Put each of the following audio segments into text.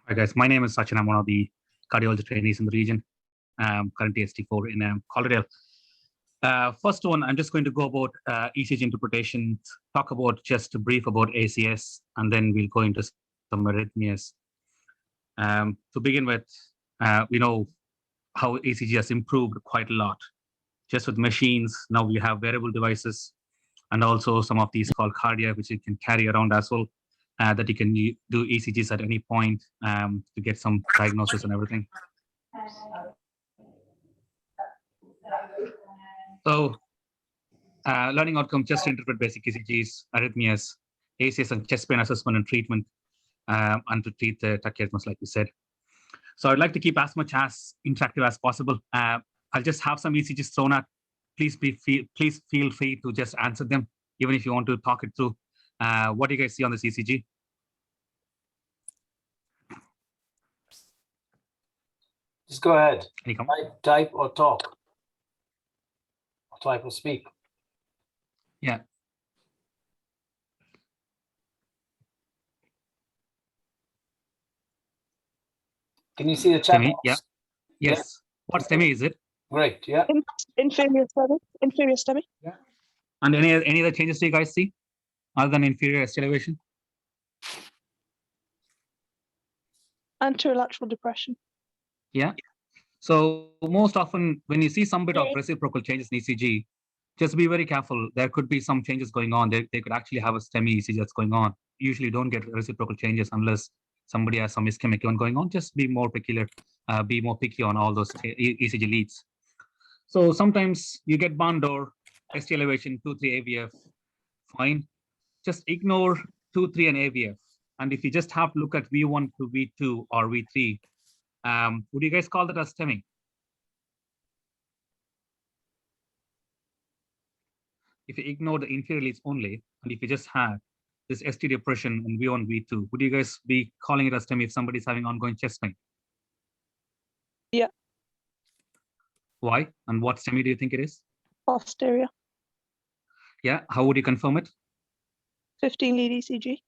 Hi guys, my name is Sachin. I'm one of the cardiology trainees in the region, currently ST4 in Colorado. First one, I'm just going to go about ECG interpretation, talk about just a brief about ACS, and then we'll go into some arrhythmias. To begin with, we know how ECG has improved quite a lot. Just with machines, now we have wearable devices, and also some of these called cardia, which you can carry around as well. That you can do ECGs at any point to get some diagnosis and everything. So, learning outcome just to interpret basic ECGs, arrhythmias, ACS, and chest pain assessment and treatment, and to treat the tachyarrhythmias, like we said. So, I'd like to keep as much as interactive as possible. I'll just have some ECGs thrown out. Please feel free to just answer them, even if you want to talk it through. What do you guys see on this ECG? Just go ahead. Any comment? Type or talk. Or type or speak. Yeah. Can you see the chat STEMI? box? Yeah. Yes. Yeah. What STEMI is it? Great. Yeah. Inferior STEMI. Inferior STEMI. Yeah. And any other changes do you guys see other than inferior ST elevation? Anterolateral depression. Yeah. So most often when you see some bit of reciprocal changes in ECG, just be very careful. There could be some changes going on. They could actually have a STEMI ECG that's going on. Usually don't get reciprocal changes unless somebody has some ischemic event going on. Just be more peculiar, be more picky on all those ECG leads. So sometimes you get band or ST elevation 2-3 AVF, fine. Just ignore 2-3 and AVF. And if you just have to look at V1 to V2 or V3, would you guys call that as STEMI? If you ignore the inferior leads only, and if you just have this ST depression in V1, V2, would you guys be calling it as STEMI if somebody's having ongoing chest pain? Yeah. Why? And what STEMI do you think it is? Posterior. Yeah. How would you confirm it? 15 lead ECG.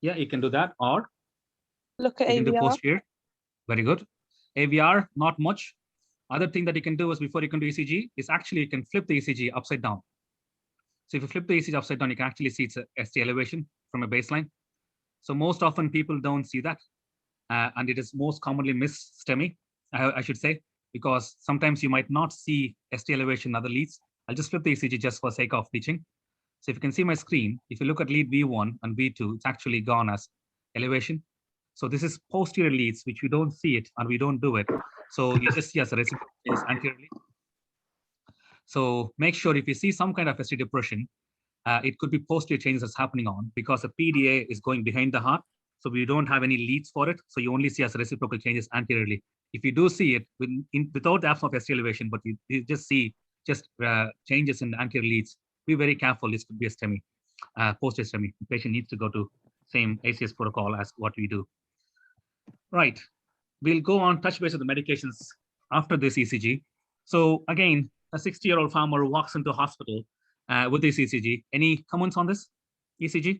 Yeah, you can do that. Or look at you can do AVR. posterior. Very good. AVR, not much. Other thing that you can do is before you can do ECG is actually you can flip the ECG upside down. So if you flip the ECG upside down, you can actually see it's a ST elevation from a baseline. So most often people don't see that. And it is most commonly missed STEMI, I should say, because sometimes you might not see ST elevation in other leads. I'll just flip the ECG just for sake of teaching. So if you can see my screen, if you look at lead V1 and V2, it's actually gone as elevation. So this is posterior leads, which we don't see it and we don't do it. So you just see as a reciprocal is anteriorly. So make sure if you see some kind of ST depression, it could be posterior changes that's happening on because the PDA is going behind the heart. So we don't have any leads for it. So you only see as reciprocal changes anteriorly. If you do see it without the absence of ST elevation, but you just see changes in the anterior leads, be very careful. This could be a STEMI, posterior STEMI. The patient needs to go to same ACS protocol as what we do. Right. We'll go on touch base with the medications after this ECG. So again, a 60-year-old farmer walks into hospital with this ECG. Any comments on this ECG?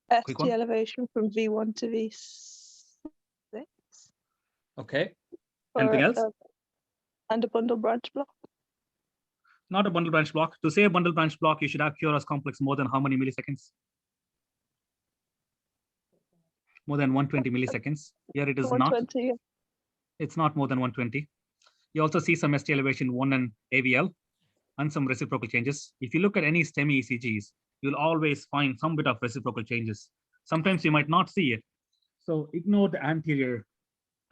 ST elevation from V1 to V6. Okay. Anything else? And a bundle branch block. Not a bundle branch block. To say a bundle branch block, you should have QRS complex more than how many milliseconds? More than 120 milliseconds. Here it is not. Yeah. It's not more than 120. You also see some ST elevation 1 and AVL and some reciprocal changes. If you look at any STEMI ECGs, you'll always find some bit of reciprocal changes. Sometimes you might not see it. So ignore the anterior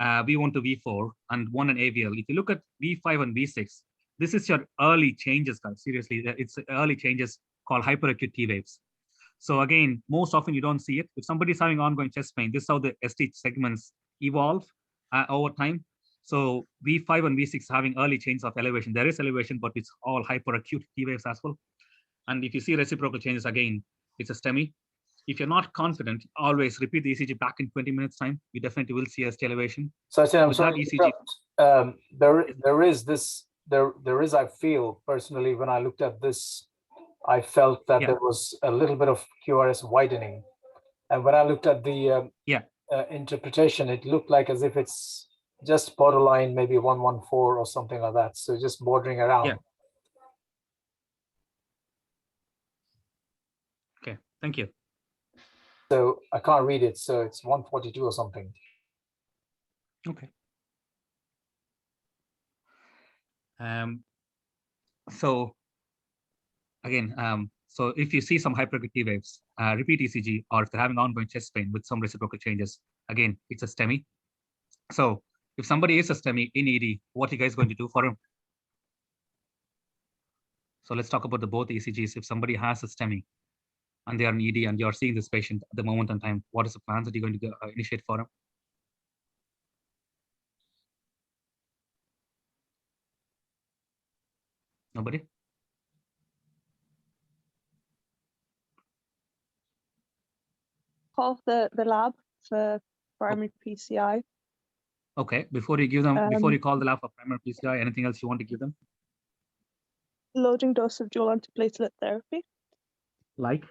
V1 to V4 and 1 and AVL. If you look at V5 and V6, this is your early changes, guys. Seriously, it's early changes called hyperacute T waves. So again, most often you don't see it. If somebody's having ongoing chest pain, this is how the ST segments evolve over time. So V5 and V6 having early changes of elevation. There is elevation, but it's all hyperacute T waves as well. And if you see reciprocal changes, again, it's a STEMI. If you're not confident, always repeat the ECG back in 20 minutes time. You definitely will see ST elevation. So I'm sorry, ECG. There is this there is, I feel personally, when I looked at this, I felt that there was a little bit of QRS widening. And when I looked at the interpretation, it looked like as if it's just borderline, maybe 114 or something like that. So just bordering around. Yeah. Okay, thank you. So I can't read it. So it's 142 or something. Okay. So again, so if you see some hyperactivity waves, repeat ECG, or if they're having ongoing chest pain with some reciprocal changes, again, it's a STEMI. So if somebody is a STEMI in ED, what are you guys going to do for him? So let's talk about the both ECGs. If somebody has a STEMI and they are in ED and you're seeing this patient at the moment in time, what is the plans that you're going to initiate for him? Nobody? Call the lab for primary PCI. Okay, before you give them, before you call the lab for primary PCI, anything else you want to give them? Loading dose of dual antiplatelet therapy. Like?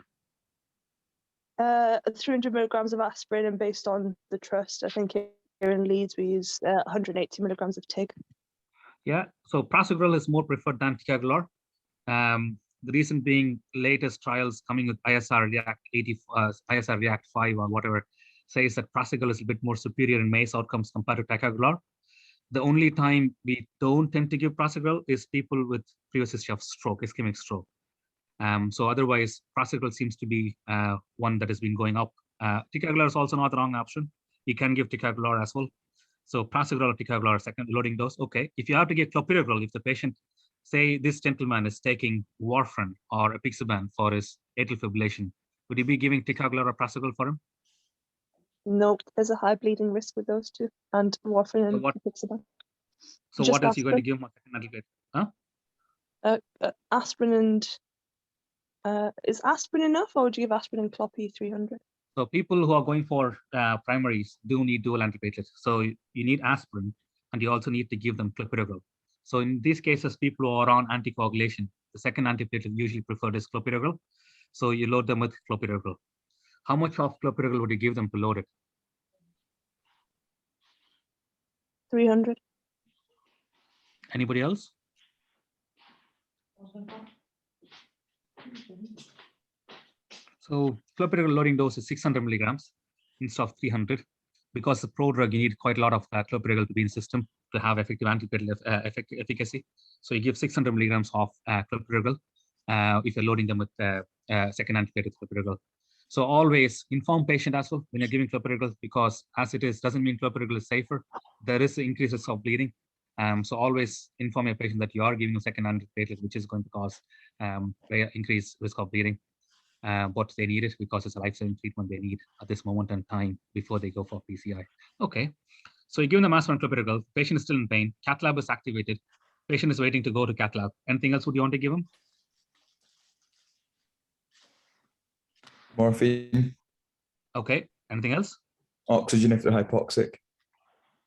300 milligrams of aspirin, and based on the trust, I think here in Leeds we use 180 milligrams of TIG. Yeah, so prasugrel is more preferred than ticagrelor. The reason being latest trials coming with ISR React 80, ISR React 5 or whatever says that prasugrel is a bit more superior in MACE outcomes compared to ticagrelor. The only time we don't tend to give prasugrel is people with previous history of stroke, ischemic stroke. So otherwise, prasugrel seems to be one that has been going up. Ticagrelor is also not the wrong option. You can give ticagrelor as well. So prasugrel or ticagrelor, second loading dose. Okay, if you have to give clopidogrel, if the patient, say this gentleman is taking warfarin or apixaban for his atrial fibrillation, would you be giving ticagrelor or prasugrel for him? Nope, there's a high bleeding risk with those two, and warfarin and apixaban. So Just what else are you going to aspirin. give him a second antiplatelet? Huh? Aspirin and is aspirin enough, or would you give aspirin and clopy 300? So people who are going for primaries do need dual antiplatelets. So you need aspirin, and you also need to give them clopidogrel. So in these cases, people who are on anticoagulation, the second antiplatelet usually preferred is clopidogrel. So you load them with clopidogrel. How much of clopidogrel would you give them to load it? 300. Anybody else? So clopidogrel loading dose is 600 milligrams instead of 300. Because the prodrug, you need quite a lot of clopidogrel to be in the system to have effective antiplatelet efficacy. So you give 600 milligrams of clopidogrel if you're loading them with second antiplatelet clopidogrel. So always inform patient as well when you're giving clopidogrel, because as it is, doesn't mean clopidogrel is safer. There is increases of bleeding. So always inform your patient that you are giving a second antiplatelet, which is going to cause increased risk of bleeding. But they need it because it's a life-saving treatment they need at this moment in time before they go for PCI. Okay, so you give them aspirin and clopidogrel. Patient is still in pain. Cath lab is activated. Patient is waiting to go to cath lab. Anything else would you want to give him? Morphine. Okay, anything else? Oxygen if they're hypoxic.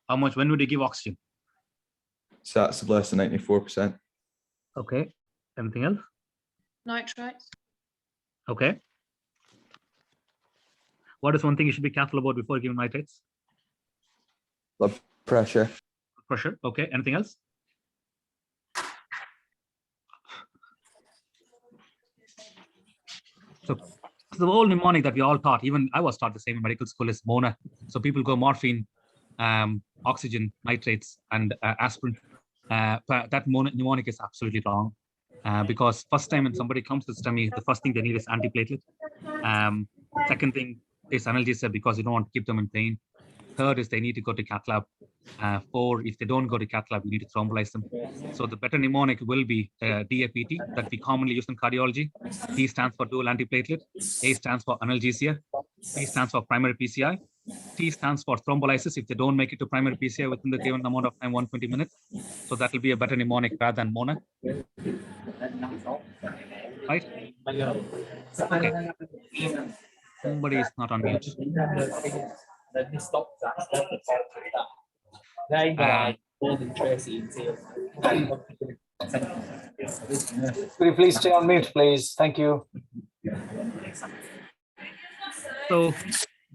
How much? When would you give oxygen? Sats of less than 94%. Okay, anything else? Nitrates. Okay. What is one thing you should be careful about before giving nitrates? Blood pressure. Pressure. Okay. Anything else? So the whole mnemonic that we all taught, even I was taught the same in medical school, is MONA. So people go morphine, oxygen, nitrates, and aspirin. But that mnemonic is absolutely wrong. Because first time when somebody comes to STEMI, the first thing they need is antiplatelet. Second thing is analgesia, because you don't want to keep them in pain. Third is they need to go to cath lab. 4, if they don't go to cath lab, you need to thrombolize them. So the better mnemonic will be DAPT that we commonly use in cardiology. D stands for dual antiplatelet. A stands for analgesia. P stands for primary PCI. T stands for thrombolysis if they don't make it to primary PCI within the given amount of time, 120 minutes. So that will be a better mnemonic rather than MONA. Right? Okay. Somebody is not on mute. Could you please stay on mute, please? Thank you. So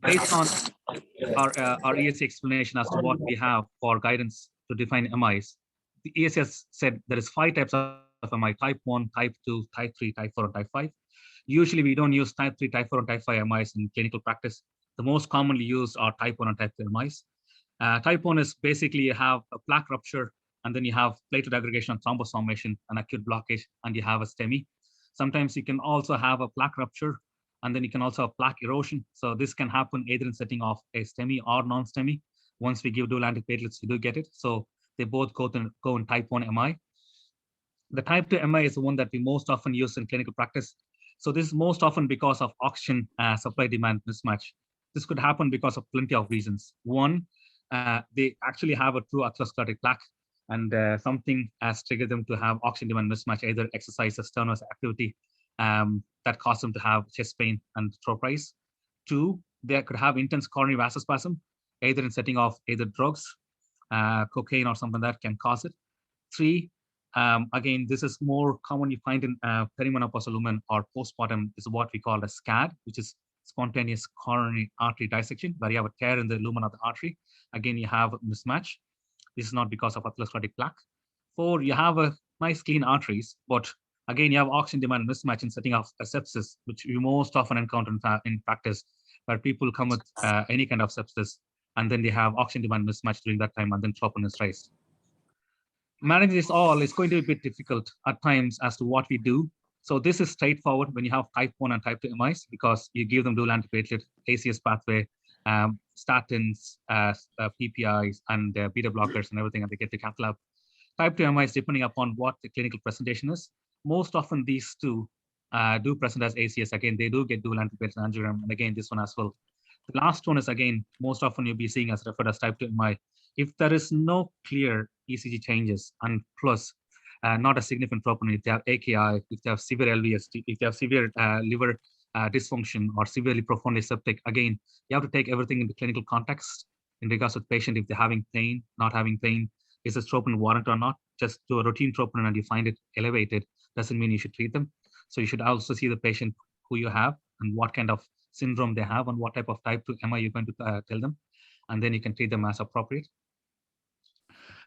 based on our ESC explanation as to what we have for guidance to define MIs, the ESC has said there is 5 types of MI: type 1, type 2, type 3, type 4, and type 5. Usually we don't use type 3, type 4, and type 5 MIs in clinical practice. The most commonly used are type 1 and type 2 MIs. Type 1 is basically you have a plaque rupture, and then you have platelet aggregation and thrombus formation and acute blockage, and you have a STEMI. Sometimes you can also have a plaque rupture, and then you can also have plaque erosion. So this can happen either in setting of a STEMI or non-STEMI. Once we give dual antiplatelets, you do get it. So they both go in type 1 MI. The type 2 MI is the one that we most often use in clinical practice. So this is most often because of oxygen supply-demand mismatch. This could happen because of plenty of reasons. One, they actually have a true atherosclerotic plaque, and something has triggered them to have oxygen demand mismatch, either exercise or strenuous activity that caused them to have chest pain and throat rise. Two, they could have intense coronary vasospasm, either in setting of either drugs, cocaine or something that can cause it. Three, again, this is more common you find in perimenopausal women or postpartum, is what we call a SCAD, which is spontaneous coronary artery dissection, where you have a tear in the lumen of the artery. Again, you have a mismatch. This is not because of atherosclerotic plaque. Four, you have a nice clean arteries, but again, you have oxygen demand mismatch in setting of sepsis, which you most often encounter in practice, where people come with any kind of sepsis, and then they have oxygen demand mismatch during that time, and then troponin is raised. Managing this all is going to be a bit difficult at times as to what we do. So this is straightforward when you have type 1 and type 2 MIs, because you give them dual antiplatelet, ACS pathway, statins, PPIs, and beta blockers and everything, and they get to cath lab. Type 2 MIs, depending upon what the clinical presentation is, most often these two do present as ACS. Again, they do get dual antiplatelet angiogram, and again, this one as well. The last one is, again, most often you'll be seeing as referred as type 2 MI. If there is no clear ECG changes, and plus not a significant troponin, if they have AKI, if they have severe LVST, if they have severe liver dysfunction or severely profoundly septic, again, you have to take everything into clinical context in regards to the patient. If they're having pain, not having pain, is this troponin warranted or not? Just do a routine troponin and you find it elevated, doesn't mean you should treat them. So you should also see the patient who you have and what kind of syndrome they have and what type of type 2 MI you're going to tell them, and then you can treat them as appropriate.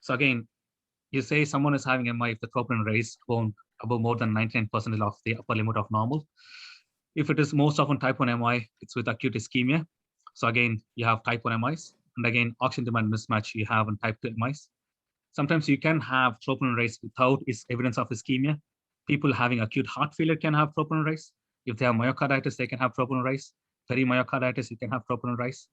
So again, you say someone is having MI if the troponin raise above more than 99% of the upper limit of normal. If it is most often type 1 MI, it's with acute ischemia. So again, you have type 1 MIs, and again, oxygen demand mismatch you have in type 2 MIs. Sometimes you can have troponin raise without evidence of ischemia. People having acute heart failure can have troponin raise. If they have myocarditis, they can have troponin rise. Perimyocarditis, you can have troponin rise.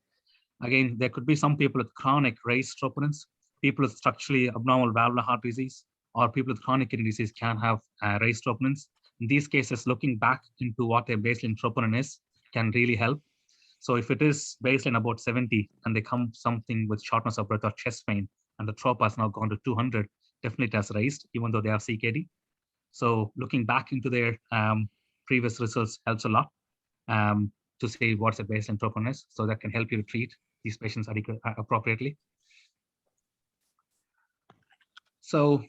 Again, there could be some people with chronic raised troponins. People with structurally abnormal valvular heart disease or people with chronic kidney disease can have raised troponins. In these cases, looking back into what a baseline troponin is can really help. So if it is baseline about 70 and they come something with shortness of breath or chest pain, and the trop has now gone to 200, definitely it has raised, even though they have CKD. So looking back into their previous results helps a lot to say what's a baseline troponin is, so that can help you to treat these patients appropriately. So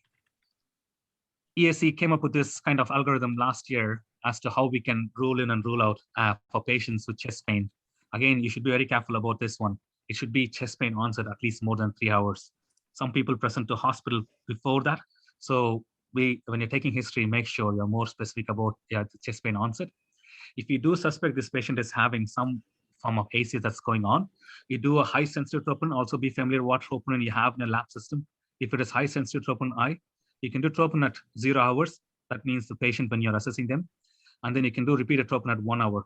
ESC came up with this kind of algorithm last year as to how we can rule in and rule out for patients with chest pain. Again, you should be very careful about this one. It should be chest pain onset at least more than 3 hours. Some people present to hospital before that. So when you're taking history, make sure you're more specific about the chest pain onset. If you do suspect this patient is having some form of ACS that's going on, you do a high sensitive troponin. Also be familiar what troponin you have in a lab system. If it is high sensitive troponin I, you can do troponin at 0 hours. That means the patient when you're assessing them. And then you can do repeated troponin at 1 hour.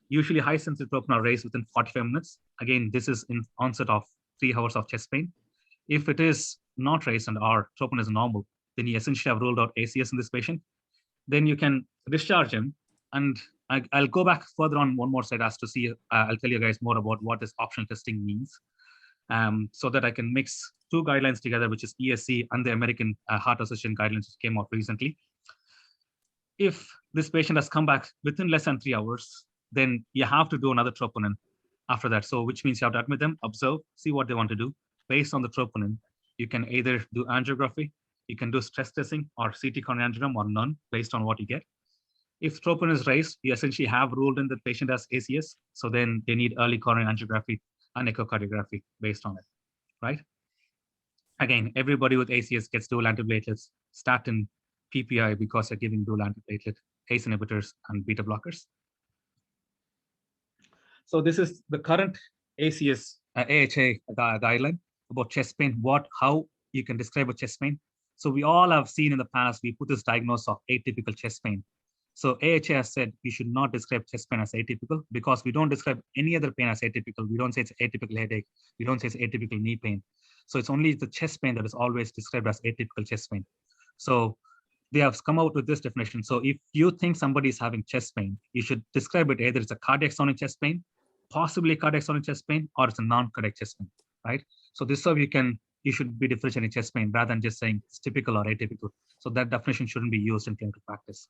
Usually high sensitive troponin are raised within 45 minutes. Again, this is in onset of 3 hours of chest pain. If it is not raised and our troponin is normal, then you essentially have ruled out ACS in this patient. Then you can discharge him. And I'll go back further on one more slide as to see, I'll tell you guys more about what this optional testing means, so that I can mix 2 guidelines together, which is ESC and the American Heart Association guidelines, which came out recently. If this patient has come back within less than 3 hours, then you have to do another troponin after that. So which means you have to admit them, observe, see what they want to do. Based on the troponin, you can either do angiography, you can do stress testing or CT coronary angiogram or none based on what you get. If troponin is raised, you essentially have ruled in the patient as ACS. So then they need early coronary angiography and echocardiography based on it, right? Again, everybody with ACS gets dual antiplatelets, statin, PPI, because they're giving dual antiplatelet, ACE inhibitors, and beta blockers. So this is the current ACS AHA guideline about chest pain, how you can describe a chest pain. So we all have seen in the past, we put this diagnosis of atypical chest pain. So AHA has said you should not describe chest pain as atypical because we don't describe any other pain as atypical. We don't say it's atypical headache. We don't say it's atypical knee pain. So it's only the chest pain that is always described as atypical chest pain. So they have come out with this definition. So if you think somebody is having chest pain, you should describe it either it's a cardiac sounding chest pain, possibly cardiac sounding chest pain, or it's a non-cardiac chest pain, right? So this way you should be differentiating chest pain rather than just saying it's typical or atypical. So that definition shouldn't be used in clinical practice.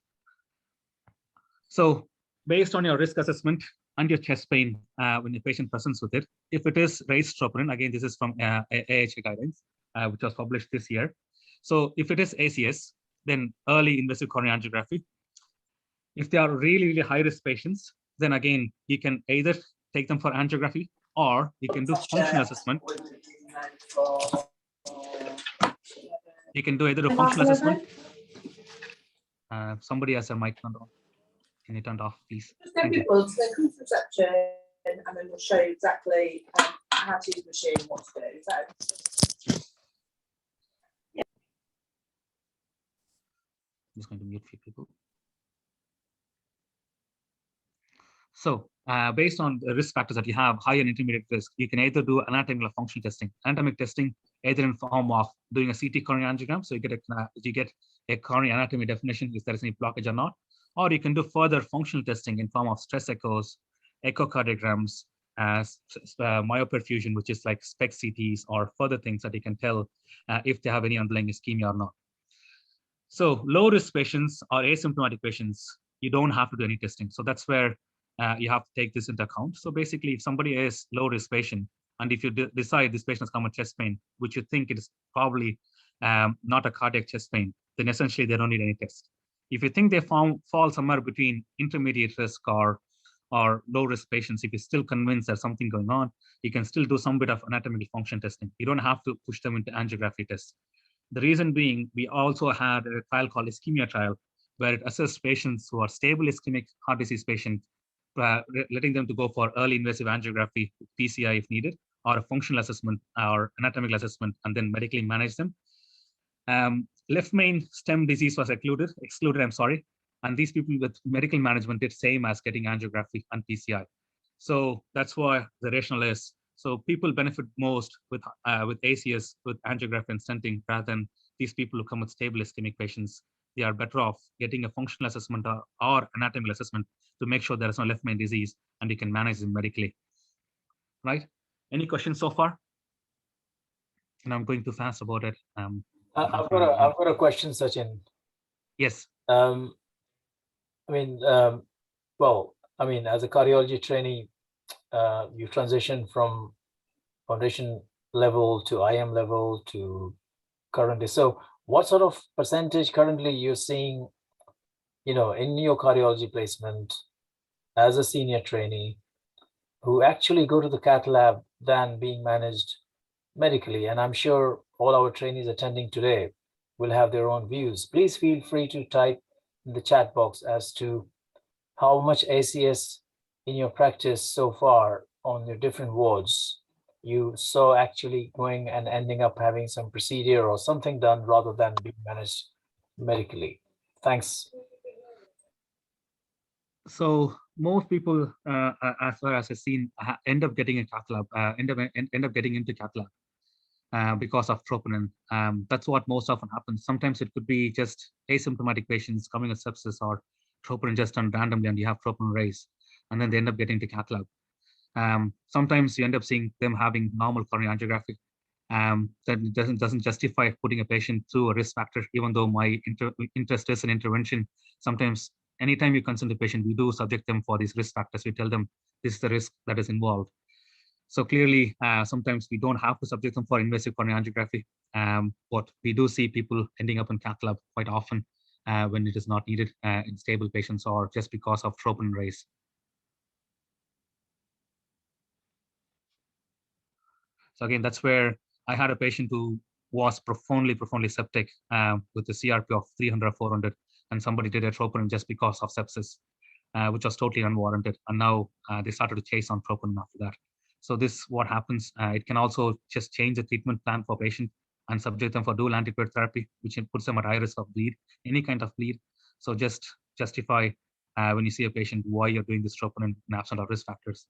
So based on your risk assessment and your chest pain, when the patient presents with it, if it is raised troponin, again, this is from AHA guidance, which was published this year. So if it is ACS, then early invasive coronary angiography. If they are really, really high risk patients, then again, you can either take them for angiography or you can do functional assessment. You can do either a functional assessment. Somebody has their mic turned on. Can you turn it off, please? Just get people to come to reception and then we'll show you exactly how to use the machine and what to do. So, I'm just going to mute a few people. So based on the risk factors that you have, high and intermediate risk, you can either do anatomical or functional testing. Anatomic testing, either in form of doing a CT coronary angiogram, so you get a coronary anatomy definition if there is any blockage or not, or you can do further functional testing in form of stress echoes, echocardiograms, myoperfusion, which is like SPECT CTs, or further things that you can tell if they have any underlying ischemia or not. So low risk patients or asymptomatic patients, you don't have to do any testing. So that's where you have to take this into account. So basically, if somebody is low risk patient, and if you decide this patient has common chest pain, which you think it is probably not a cardiac chest pain, then essentially they don't need any test. If you think they fall somewhere between intermediate risk or low risk patients, if you're still convinced there's something going on, you can still do some bit of anatomical function testing. You don't have to push them into angiography tests. The reason being, we also had a trial called ischemia trial, where it assessed patients who are stable ischemic heart disease patients, letting them to go for early invasive angiography, PCI if needed, or a functional assessment or anatomical assessment, and then medically manage them. Left main stem disease was excluded, and these people with medical management did same as getting angiography and PCI. So that's why the rationale is. So people benefit most with ACS, with angiography and stenting, rather than these people who come with stable ischemic patients. They are better off getting a functional assessment or anatomical assessment to make sure there is no left main disease and you can manage them medically. Right? Any questions so far? And I'm going too fast about it. I've got a question, Sachin. Yes. Well, as a cardiology trainee, you transition from foundation level to IM level to currently. So what sort of percentage currently you're seeing, in your cardiology placement as a senior trainee who actually go to the cath lab than being managed medically? And I'm sure all our trainees attending today will have their own views. Please feel free to type in the chat box as to how much ACS in your practice so far on your different wards you saw actually going and ending up having some procedure or something done rather than being managed medically. Thanks. So most people, as far as I've seen, end up getting a cath lab, end up getting into cath lab because of troponin. That's what most often happens. Sometimes it could be just asymptomatic patients coming with sepsis or troponin just done randomly and you have troponin raised, and then they end up getting to cath lab. Sometimes you end up seeing them having normal coronary angiography. That doesn't justify putting a patient through a risk factor, even though my interest is in intervention. Sometimes, anytime you consult a patient, we do subject them for these risk factors. We tell them this is the risk that is involved. So clearly, sometimes we don't have to subject them for invasive coronary angiography, but we do see people ending up in cath lab quite often when it is not needed in stable patients or just because of troponin raise. So again, that's where I had a patient who was profoundly septic with a CRP of 300 or 400, and somebody did a troponin just because of sepsis, which was totally unwarranted. And now they started to chase on troponin after that. So this, what happens, it can also just change the treatment plan for patient and subject them for dual antiplatelet therapy, which puts them at high risk of bleed, any kind of bleed. So just justify when you see a patient why you're doing this troponin in absence of risk factors.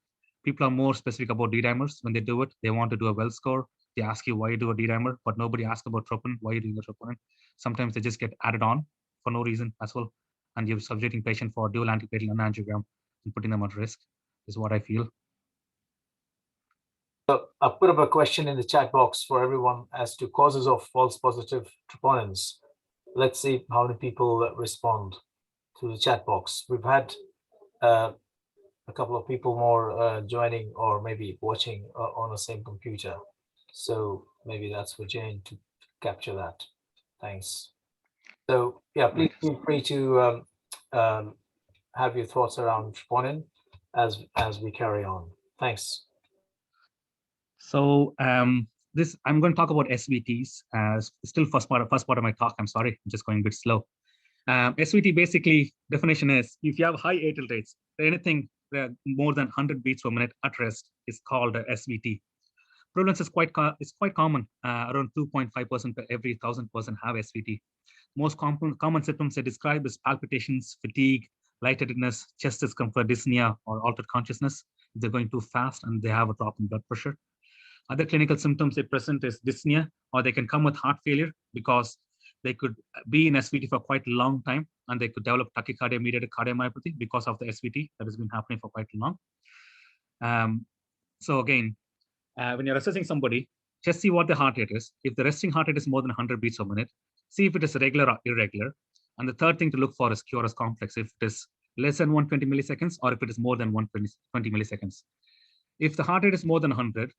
People are more specific about D-dimers when they do it. They want to do a well score. They ask you why you do a D-dimer, but nobody asks about troponin, why you doing the troponin. Sometimes they just get added on for no reason as well. And you're subjecting patient for dual antiplatelet angiogram and putting them at risk is what I feel. So I put up a question in the chat box for everyone as to causes of false positive troponins. Let's see how many people respond to the chat box. We've had a couple of people more joining or maybe watching on the same computer. So maybe that's for Jane to capture that. Thanks. So yeah, please feel free to have your thoughts around troponin as we carry on. Thanks. So this, I'm going to talk about SVTs. Still first part of my talk. I'm sorry, I'm just going a bit slow. SVT basically definition is if you have high atrial rates, anything more than 100 beats per minute at rest is called a SVT. Prevalence is quite common. Around 2.5% per every 1,000 person have SVT. Most common symptoms they describe is palpitations, fatigue, lightheadedness, chest discomfort, dyspnea, or altered consciousness if they're going too fast and they have a drop in blood pressure. Other clinical symptoms they present is dyspnea, or they can come with heart failure because they could be in SVT for quite a long time and they could develop tachycardia-mediated cardiomyopathy because of the SVT that has been happening for quite long. So again, when you're assessing somebody, just see what the heart rate is. If the resting heart rate is more than 100 beats per minute, see if it is regular or irregular. And the third thing to look for is QRS complex, if it is less than 120 milliseconds or if it is more than 120 milliseconds. If the heart rate is more than 100,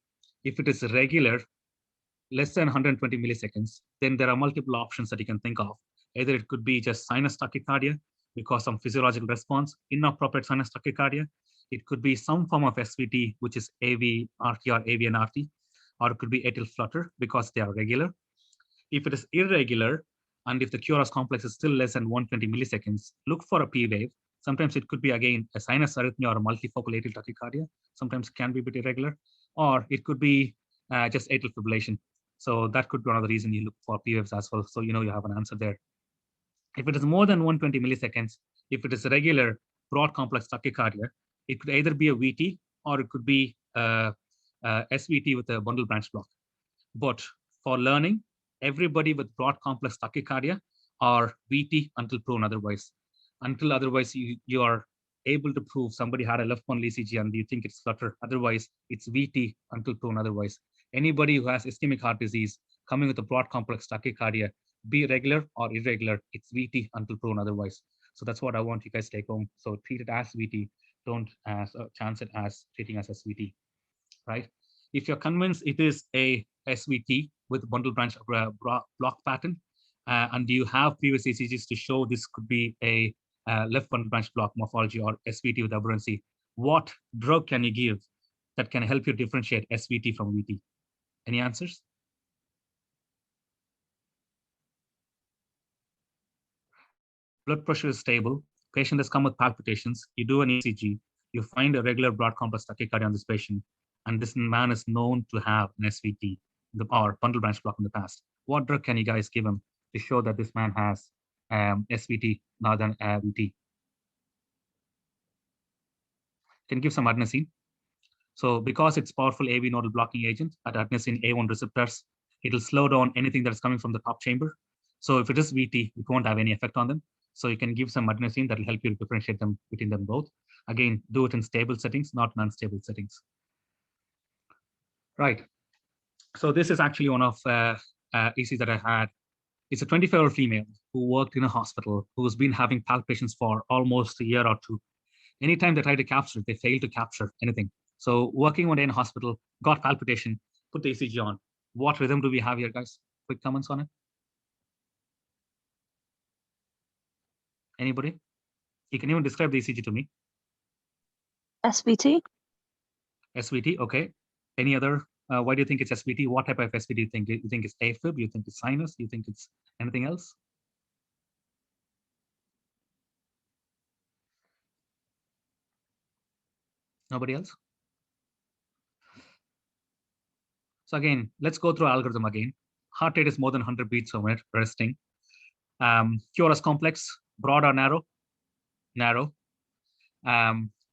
if it is regular, less than 120 milliseconds, then there are multiple options that you can think of. Either it could be just sinus tachycardia because some physiological response, inappropriate sinus tachycardia. It could be some form of SVT, which is AV, RT, or AV and RT, or it could be atrial flutter because they are regular. If it is irregular, and if the QRS complex is still less than 120 milliseconds, look for a P wave. Sometimes it could be, again, a sinus arrhythmia or a multifocal atrial tachycardia. Sometimes it can be a bit irregular, or it could be just atrial fibrillation. So that could be one of the reasons you look for P waves as well. So you know you have an answer there. If it is more than 120 milliseconds, if it is a regular broad complex tachycardia, it could either be a VT or it could be SVT with a bundle branch block. But for learning, everybody with broad complex tachycardia are VT until proven otherwise. Until otherwise, you are able to prove somebody had a left bundle ECG and you think it's flutter. Otherwise, it's VT until proven otherwise. Anybody who has ischemic heart disease coming with a broad complex tachycardia, be regular or irregular, it's VT until proven otherwise. So that's what I want you guys to take home. So treat it as VT, don't chance it as treating as SVT, right? If you're convinced it is a SVT with bundle branch block pattern, and you have previous ECGs to show this could be a left bundle branch block morphology or SVT with aberrancy, what drug can you give that can help you differentiate SVT from VT? Any answers? Blood pressure is stable. Patient has come with palpitations. You do an ECG. You find a regular broad complex tachycardia on this patient, and this man is known to have an SVT or bundle branch block in the past. What drug can you guys give him to show that this man has SVT rather than VT? Can you give some adenosine? So because it's powerful AV nodal blocking agent at adenosine A1 receptors, it'll slow down anything that is coming from the top chamber. So if it is VT, it won't have any effect on them. So you can give some adenosine that will help you to differentiate them between them both. Again, do it in stable settings, not non-stable settings. Right. So this is actually one of ECs that I had. It's a 25-year-old female who worked in a hospital who's been having palpitations for almost a year or two. Anytime they try to capture it, they fail to capture anything. So working one day in hospital, got palpitation, put the ECG on. What rhythm do we have here, guys? Quick comments on it. Anybody? You can even describe the ECG to me. SVT. SVT, okay. Any other? Why do you think it's SVT? What type of SVT do you think? You think it's AFib? You think it's sinus? You think it's anything else? Nobody else? So again, let's go through algorithm again. Heart rate is more than 100 beats per minute, resting. QRS complex, broad or narrow? Narrow.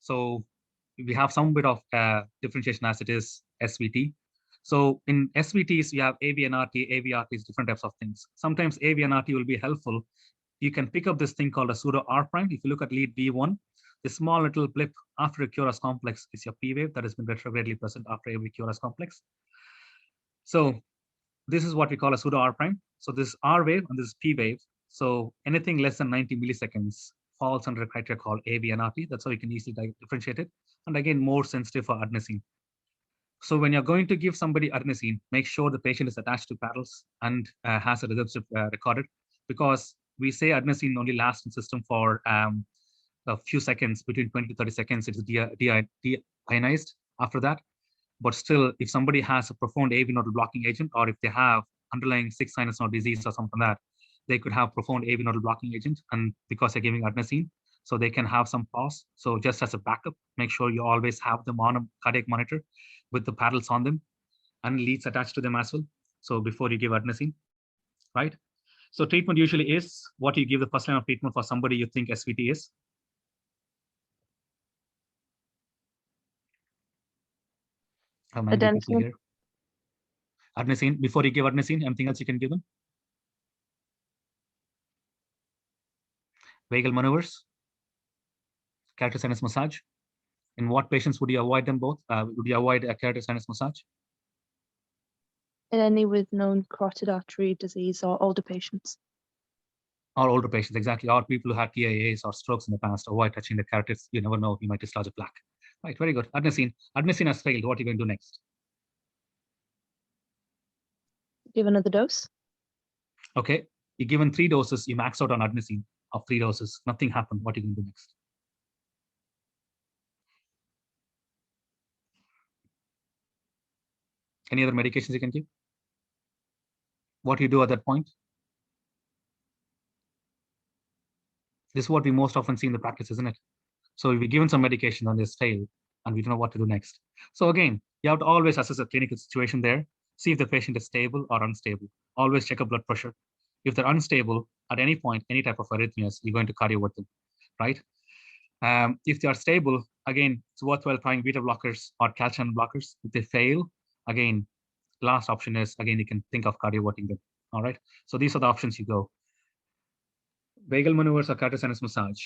So we have some bit of differentiation as it is SVT. So in SVTs, we have AV and RT, AVRTs, different types of things. Sometimes AV and RT will be helpful. You can pick up this thing called a pseudo R prime. If you look at lead V1, the small little blip after a QRS complex is your P wave that has been retrogradely present after every QRS complex. So this is what we call a pseudo R prime. So this is R wave and this is P wave. So anything less than 90 milliseconds falls under a criteria called AV and RT. That's how you can easily differentiate it. And again, more sensitive for adenosine. So when you're going to give somebody adenosine, make sure the patient is attached to paddles and has a rhythm strip recorded, because we say adenosine only lasts in system for a few seconds, between 20 to 30 seconds. It's deionized after that. But still, if somebody has a profound AV nodal blocking agent, or if they have underlying sick sinus node disease or something like that, they could have profound AV nodal blocking agent, and because they're giving adenosine, so they can have some pause. So just as a backup, make sure you always have them on a cardiac monitor with the paddles on them and leads attached to them as well. So before you give adenosine, right? So treatment usually is what you give the first line of treatment for somebody you think SVT is. Adenosine. Adenosine. Before you give adenosine, anything else you can give them? Vagal maneuvers, carotid sinus massage. In what patients would you avoid them both? Would you avoid a carotid sinus massage? In any with known carotid artery disease or older patients. Or older patients, exactly. Or people who had TIAs or strokes in the past, avoid touching the carotids. You never know, you might dislodge a plaque. Right, very good. Adenosine. Adenosine has failed. What are you going to do next? Give another dose. Okay, you're given 3 doses, you max out on adenosine of 3 doses. Nothing happened. What are you going to do next? Any other medications you can give? What do you do at that point? This is what we most often see in the practice, isn't it? So we're given some medication and this failed, and we don't know what to do next. So again, you have to always assess a clinical situation there, see if the patient is stable or unstable. Always check a blood pressure. If they're unstable at any point, any type of arrhythmias, you're going to cardio with them, right? If they are stable, again, it's worthwhile trying beta blockers or calcium blockers. If they fail, again, last option is, again, you can think of cardioverting them, all right? So these are the options you go. Vagal maneuvers or carotid sinus massage.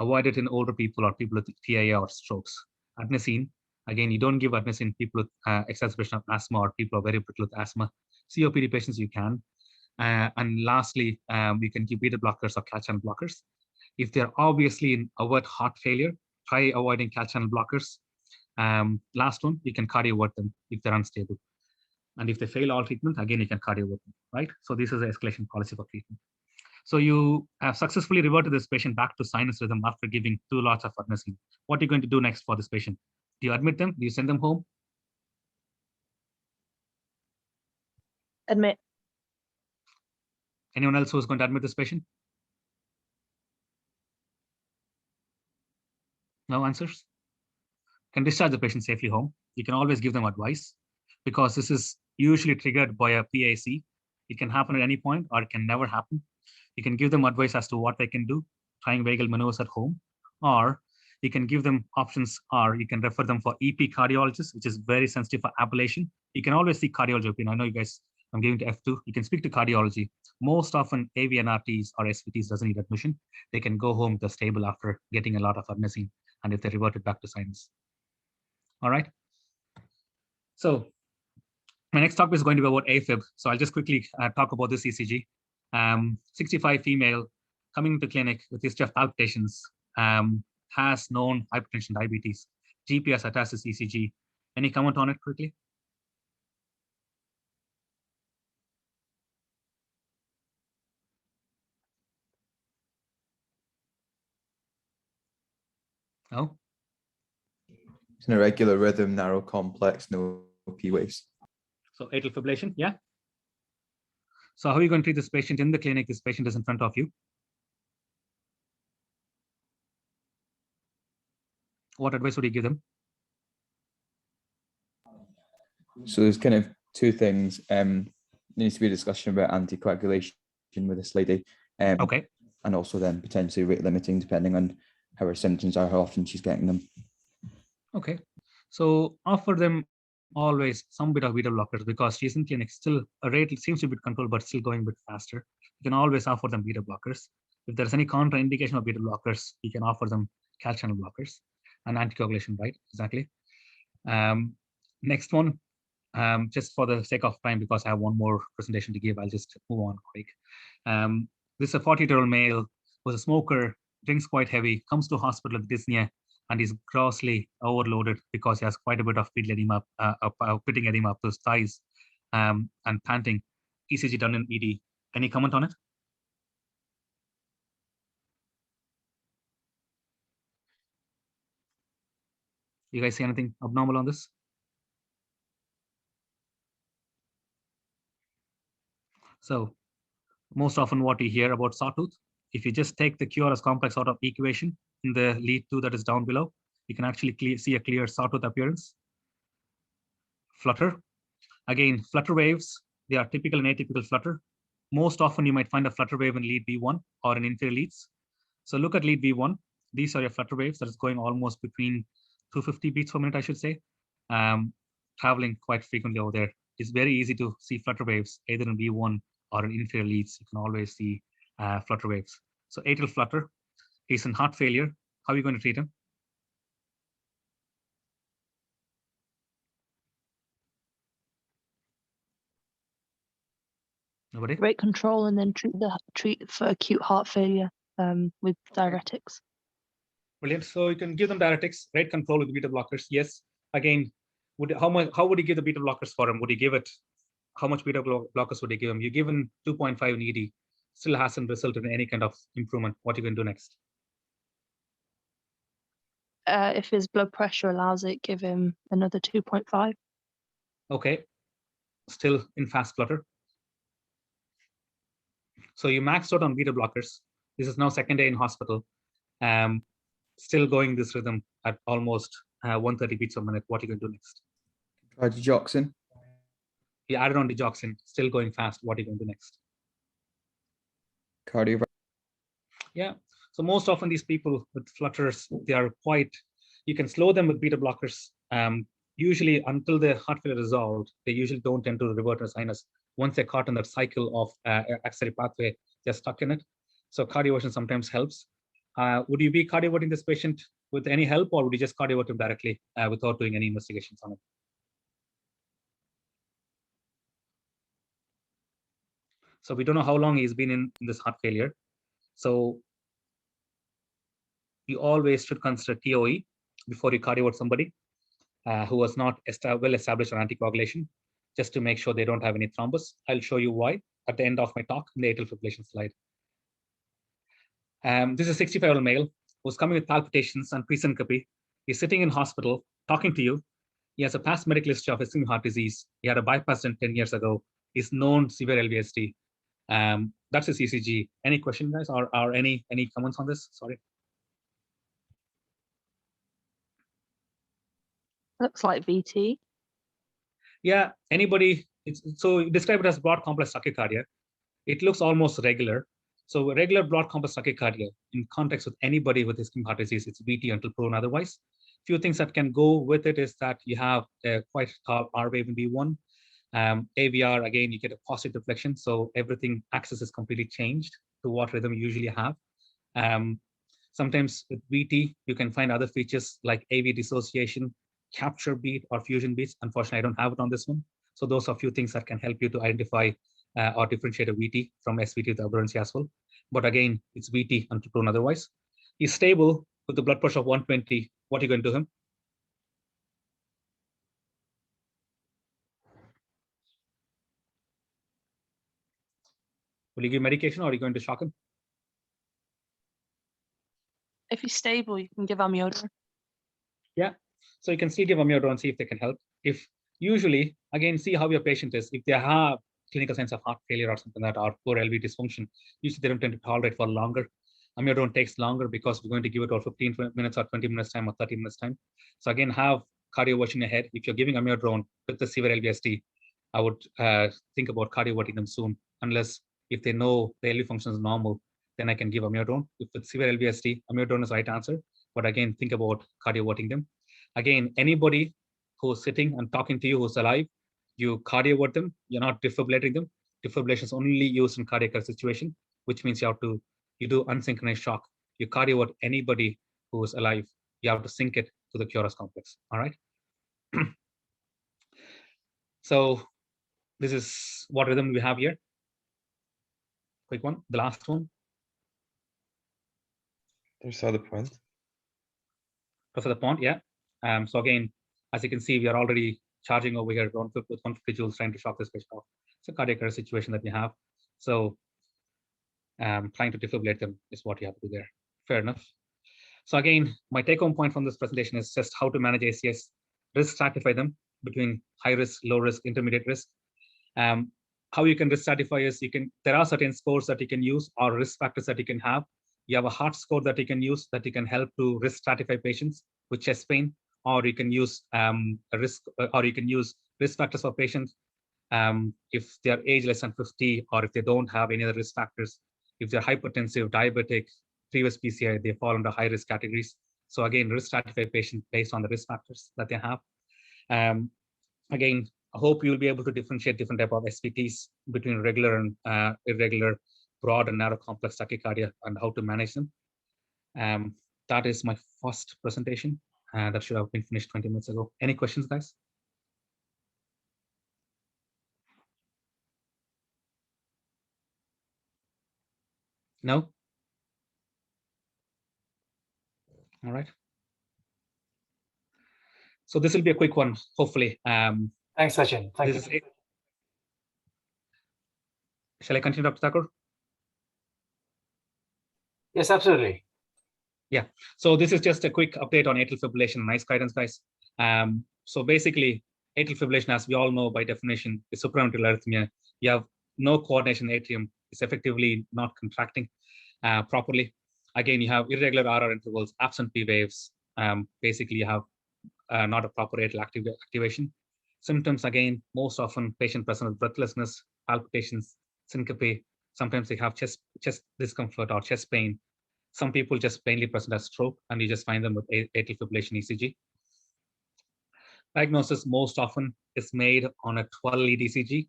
Avoid it in older people or people with TIA or strokes. Adenosine, again, you don't give adenosine people with exacerbation of asthma or people who are very brittle with asthma. COPD patients, you can. And lastly, you can give beta blockers or calcium blockers. If they're obviously in overt heart failure, try avoiding calcium blockers. Last one, you can cardiovert them if they're unstable. And if they fail all treatment, again, you can cardiovert them, right? So this is the escalation policy for treatment. So you have successfully reverted this patient back to sinus rhythm after giving 2 lots of adenosine. What are you going to do next for this patient? Do you admit them? Do you send them home? Admit. Anyone else who is going to admit this patient? No answers? Can discharge the patient safely home. You can always give them advice, because this is usually triggered by a PAC. It can happen at any point or it can never happen. You can give them advice as to what they can do, trying vagal maneuvers at home, or you can give them options, or you can refer them for EP cardiologists, which is very sensitive for ablation. You can always seek cardiology opinion. I know you guys, I'm giving to F2. You can speak to cardiology. Most often AV and RTs or SVTs doesn't need admission. They can go home, they're stable after getting a lot of adenosine, and if they reverted back to sinus. All right. So my next talk is going to be about AFib. So I'll just quickly talk about this ECG. 65 female coming to clinic with history of palpitations, has known hypertension, diabetes, GPS attached to ECG. Any comment on it quickly? No? It's an irregular rhythm, narrow, complex, no P waves. So atrial fibrillation, yeah. So how are you going to treat this patient in the clinic? This patient is in front of you. What advice would you give them? So there's kind of two things. Needs to be a discussion about anticoagulation with this lady. Okay. And also then potentially rate limiting depending on how her symptoms are, how often she's getting them. Okay. So offer them always some bit of beta blockers because she's in clinic still a rate seems to be controlled, but still going a bit faster. You can always offer them beta blockers. If there's any contraindication of beta blockers, you can offer them calcium channel blockers and anticoagulation, right? Exactly. Next one, just for the sake of time, because I have one more presentation to give, I'll just move on quick. This is a 40-year-old male who's a smoker, drinks quite heavy, comes to hospital with dyspnea, and is grossly overloaded because he has quite a bit of pitting edema up those thighs and panting. ECG done in ED. Any comment on it? You guys see anything abnormal on this? So most often what you hear about sawtooth, if you just take the QRS complex out of equation in the lead 2 that is down below, you can actually see a clear sawtooth appearance. Flutter. Again, flutter waves, they are typical and atypical flutter. Most often you might find a flutter wave in lead V1 or in inferior leads. So look at lead V1. These are your flutter waves that is going almost between 250 beats per minute, I should say. Traveling quite frequently over there. It's very easy to see flutter waves either in V1 or in inferior leads. You can always see flutter waves. So atrial flutter, he's in heart failure. How are you going to treat him? Nobody? Rate control and then treat for acute heart failure with diuretics. Brilliant. So you can give them diuretics, rate control with beta blockers. Yes. Again, how would you give the beta blockers for him? Would you give it? How much beta blockers would you give him? You given 2.5 in ED, still hasn't resulted in any kind of improvement. What are you going to do next? If his blood pressure allows it, give him another 2.5. Okay. Still in fast flutter. So you maxed out on beta blockers. This is now second day in hospital. Still going this rhythm at almost 130 beats per minute. What are you going to do next? Try digoxin. You added on digoxin, still going fast. What are you going to do next? Cardio. Yeah. So most often these people with flutters, they are quite, you can slow them with beta blockers. Usually until the heart failure resolved, they usually don't tend to revert to sinus. Once they're caught in that cycle of axillary pathway, they're stuck in it. So cardioversion sometimes helps. Would you be cardioverting this patient with any help, or would you just cardiovert him directly without doing any investigations on it? So we don't know how long he's been in this heart failure. So you always should consider TOE before you cardiovert somebody who was not well established on anticoagulation, just to make sure they don't have any thrombus. I'll show you why at the end of my talk in the atrial fibrillation slide. This is a 65-year-old male who's coming with palpitations and presyncope. He's sitting in hospital talking to you. He has a past medical history of ischemic heart disease. He had a bypass done 10 years ago. He's known severe LVSD. That's his ECG. Any question, guys, or any comments on this? Sorry. Looks like VT. Yeah, anybody, so describe it as broad complex tachycardia. It looks almost regular. So regular broad complex tachycardia in context with anybody with ischemic heart disease, it's VT until proven otherwise. Few things that can go with it is that you have a quite tall R wave in V1. AVR, again, you get a positive deflection. So everything axis is completely changed to what rhythm you usually have. Sometimes with VT, you can find other features like AV dissociation, capture beat, or fusion beats. Unfortunately, I don't have it on this one. So those are a few things that can help you to identify or differentiate a VT from SVT with aberrancy as well. But again, it's VT until proven otherwise. He's stable with the blood pressure of 120. What are you going to do him? Will you give medication or are you going to shock him? If he's stable, you can give amiodarone. Yeah, so you can still give amiodarone and see if they can help. If usually, again, see how your patient is. If they have clinical signs of heart failure or something that are poor LV dysfunction, usually they don't tend to tolerate for longer. Amiodarone takes longer because we're going to give it over 15 minutes or 20 minutes time or 30 minutes time. So again, have cardio watch in your head. If you're giving amiodarone with the severe LVST, I would think about cardio watching them soon, unless if they know the LV function is normal, then I can give amiodarone. If it's severe LVST, amiodarone is the right answer. But again, think about cardio watching them. Again, anybody who's sitting and talking to you who's alive, you cardio word them, you're not defibrillating them. Defibrillation is only used in cardiac arrest situation, which means you do unsynchronized shock. You cardio word anybody who is alive, you have to sync it to the QRS complex. All right. So this is what rhythm we have here. Quick one, the last one. There's the point. For the point, yeah. So again, as you can see, we are already charging over here with 150 joules trying to shock this patient off. It's a cardiac arrest situation that we have. So trying to defibrillate them is what you have to do there. Fair enough. So again, my take-home point from this presentation is just how to manage ACS, risk stratify them between high risk, low risk, intermediate risk. How you can risk stratify is there are certain scores that you can use or risk factors that you can have. You have a heart score that you can use that you can help to risk stratify patients with chest pain, or you can use risk factors for patients if they are age less than 50, or if they don't have any other risk factors. If they're hypertensive, diabetic, previous PCI, they fall under high risk categories. So again, risk stratify patients based on the risk factors that they have. Again, I hope you'll be able to differentiate different type of SVTs between regular and irregular, broad and narrow complex tachycardia, and how to manage them. That is my first presentation. That should have been finished 20 minutes ago. Any questions, guys? No? All right. So this will be a quick one, hopefully. Thanks, Sachin. Thank you. Shall I continue, Dr. Thakur? Yes, absolutely. Yeah. So this is just a quick update on atrial fibrillation. Nice guidance, guys. So basically, atrial fibrillation, as we all know by definition, is supraventricular arrhythmia. You have no coordination atrium. It's effectively not contracting properly. Again, you have irregular RR intervals, absent P waves. Basically, you have not a proper atrial activation. Symptoms, again, most often patient present with breathlessness, palpitations, syncope. Sometimes they have chest discomfort or chest pain. Some people just plainly present as stroke, and you just find them with atrial fibrillation ECG. Diagnosis most often is made on a 12-lead ECG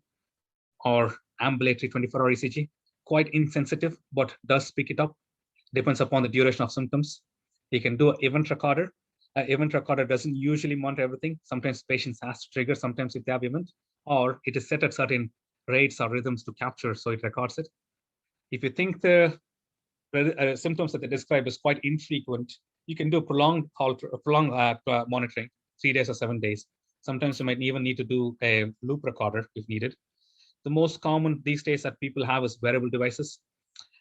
or ambulatory 24-hour ECG. Quite insensitive, but does pick it up. Depends upon the duration of symptoms. You can do an event recorder. An event recorder doesn't usually monitor everything. Sometimes patients have to trigger, sometimes if they have event, or it is set at certain rates or rhythms to capture, so it records it. If you think the symptoms that they describe is quite infrequent, you can do prolonged monitoring, 3 days or 7 days. Sometimes you might even need to do a loop recorder if needed. The most common these days that people have is wearable devices.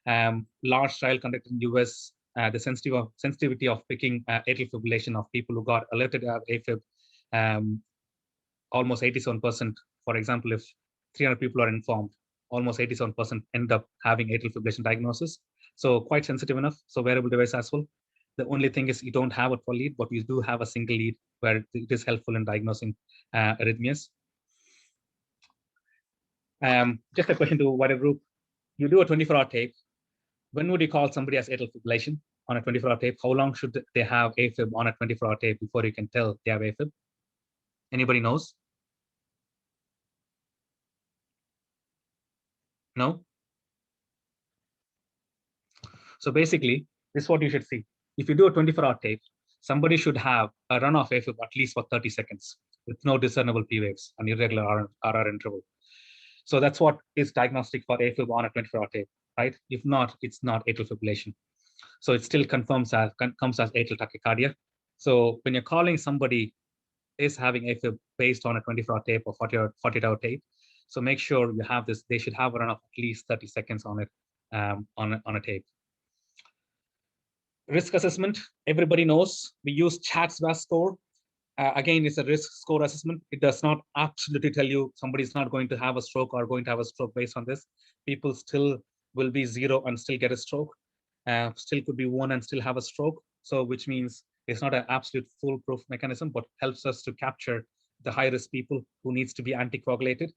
Large trial conducted in US, the sensitivity of picking atrial fibrillation of people who got alerted to have AFib, almost 87%. For example, if 300 people are informed, almost 87% end up having atrial fibrillation diagnosis. So quite sensitive enough. So wearable device as well. The only thing is you don't have a 12 lead, but we do have a single lead where it is helpful in diagnosing arrhythmias. Just a question to wider group. You do a 24-hour tape. When would you call somebody as atrial fibrillation on a 24-hour tape? How long should they have AFib on a 24-hour tape before you can tell they have AFib? Anybody knows? No? So basically, this is what you should see. If you do a 24-hour tape, somebody should have a run of AFib at least for 30 seconds with no discernible P waves and irregular RR interval. So that's what is diagnostic for AFib on a 24-hour tape, right? If not, it's not atrial fibrillation. So it still comes as atrial tachycardia. So when you're calling somebody is having AFib based on a 24-hour tape or 48-hour tape, So make sure you have this. They should have around at least 30 seconds on it on a tape. Risk assessment. Everybody knows we use CHATS-VAS score. Again, it's a risk score assessment. It does not absolutely tell you somebody's not going to have a stroke or going to have a stroke based on this. People still will be 0 and still get a stroke. Still could be 1 and still have a stroke. So which means it's not an absolute foolproof mechanism, but helps us to capture the high-risk people who needs to be anticoagulated.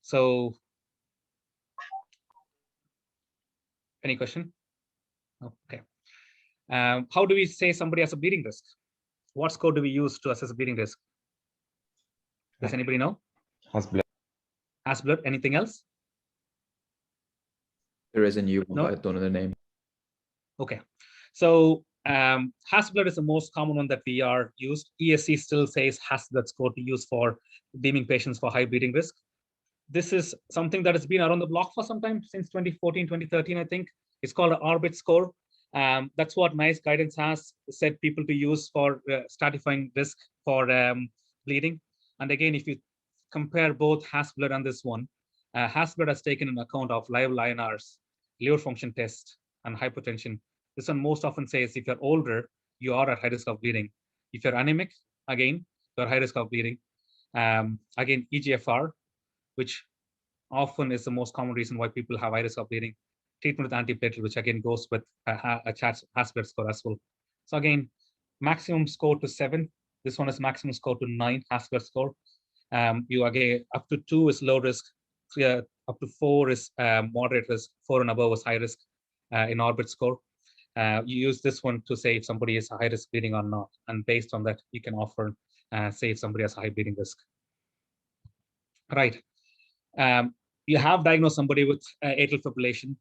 So any question? Okay. How do we say somebody has a bleeding risk? What score do we use to assess a bleeding risk? Does anybody know? Has-blood. Has-blood. Anything else? There is a new one, No? but I don't know the name. Okay. So Has-blood is the most common one that we are used. ESC still says Has-blood score to use for deeming patients for high bleeding risk. This is something that has been around the block for some time, since 2014, 2013, I think. It's called an Orbit score. That's what NICE guidance has said people to use for stratifying risk for bleeding. And again, if you compare both Has-blood and this one, Has-blood has taken into account of live INRs, liver function test, and hypertension. This one most often says if you're older, you are at high risk of bleeding. If you're anemic, again, you're at high risk of bleeding. Again, EGFR, which often is the most common reason why people have high risk of bleeding. Treatment with antiplatelet, which again goes with a Has-blood score as well. So again, maximum score to 7. This one is maximum score to 9 Has-blood score. You again, up to 2 is low risk. Up to 4 is moderate risk. 4 and above is high risk in Orbit score. You use this one to say if somebody is high risk bleeding or not. And based on that, you can offer, say if somebody has high bleeding risk. Right. You have diagnosed somebody with atrial fibrillation.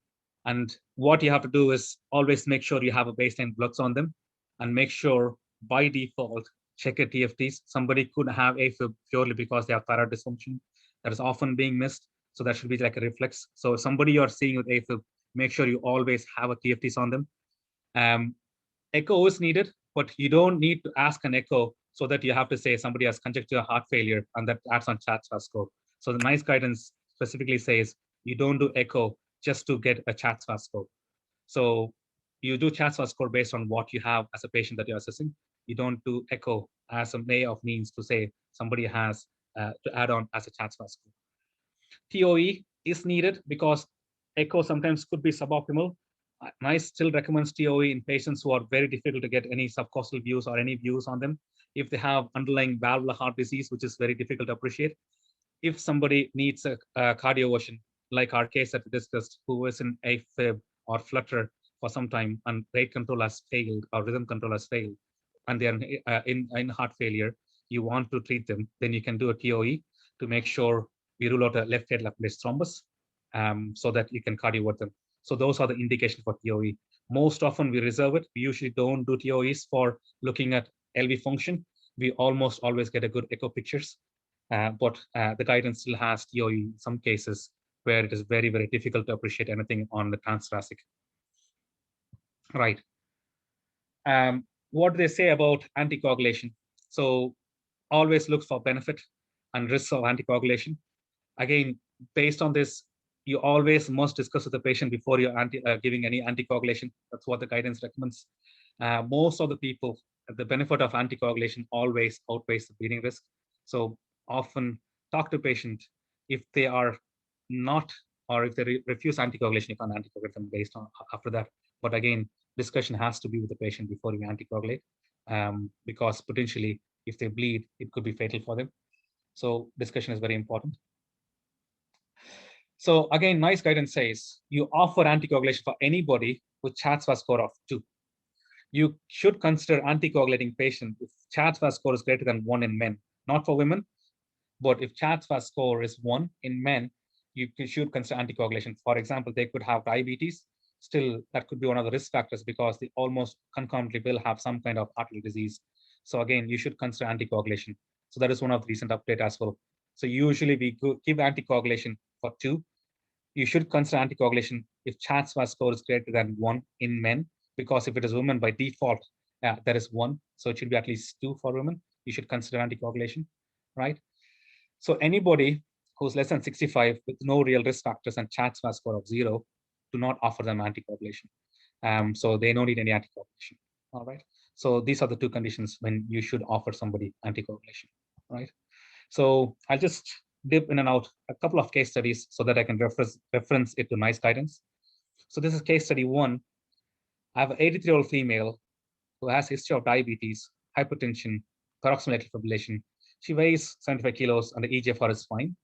And what you have to do is always make sure you have a baseline bloods on them and make sure by default, check your TFTs. Somebody could have AFib purely because they have thyroid dysfunction. That is often being missed. So that should be like a reflex. So if somebody you're seeing with AFib, make sure you always have a TFTs on them. Echo is needed, but you don't need to ask an echo so that you have to say somebody has congestive heart failure and that adds on CHATS-VAS score. So the NICE guidance specifically says you don't do echo just to get a CHATS-VAS score. So you do CHATS-VAS score based on what you have as a patient that you're assessing. You don't do echo as a way of means to say somebody has to add on as a CHATS-VAS score. TOE is needed because echo sometimes could be suboptimal. NICE still recommends TOE in patients who are very difficult to get any subcostal views or any views on them. If they have underlying valvular heart disease, which is very difficult to appreciate. If somebody needs a cardioversion, like our case that we discussed, who is in AFib or flutter for some time and rate control has failed or rhythm control has failed, and they're in heart failure, you want to treat them, then you can do a TOE to make sure we rule out a left atrial appendage thrombus so that you can cardiovert them. So those are the indications for TOE. Most often we reserve it. We usually don't do TOEs for looking at LV function. We almost always get a good echo pictures. But the guidance still has TOE in some cases where it is very, very difficult to appreciate anything on the transthoracic. Right. What do they say about anticoagulation? So always look for benefit and risks of anticoagulation. Again, based on this, you always must discuss with the patient before you're giving any anticoagulation. That's what the guidance recommends. Most of the people, the benefit of anticoagulation always outweighs the bleeding risk. So often talk to patient if they are not, or if they refuse anticoagulation, you can't anticoagulate them based on after that. But again, discussion has to be with the patient before you anticoagulate, because potentially if they bleed, it could be fatal for them. So discussion is very important. So again, NICE guidance says you offer anticoagulation for anybody with CHATS-VAS score of 2. You should consider anticoagulating patient if CHATS-VAS score is greater than 1 in men, not for women. But if CHATS-VAS score is 1 in men, you should consider anticoagulation. For example, they could have diabetes. Still, that could be one of the risk factors because they almost concurrently will have some kind of arterial disease. So again, you should consider anticoagulation. So that is one of the recent update as well. So usually we give anticoagulation for 2. You should consider anticoagulation if CHATS-VAS score is greater than 1 in men, because if it is women by default, there is 1. So it should be at least 2 for women. You should consider anticoagulation, right? So anybody who's less than 65 with no real risk factors and CHADS score of 0, do not offer them anticoagulation. So they don't need any anticoagulation. All right. So these are the two conditions when you should offer somebody anticoagulation. Right. So I'll just dip in and out a couple of case studies so that I can reference it to NICE guidance. So this is case study 1. I have an 83-year-old female who has history of diabetes, hypertension, paroxysmal atrial fibrillation. She weighs 75 kilos and the EGFR is fine.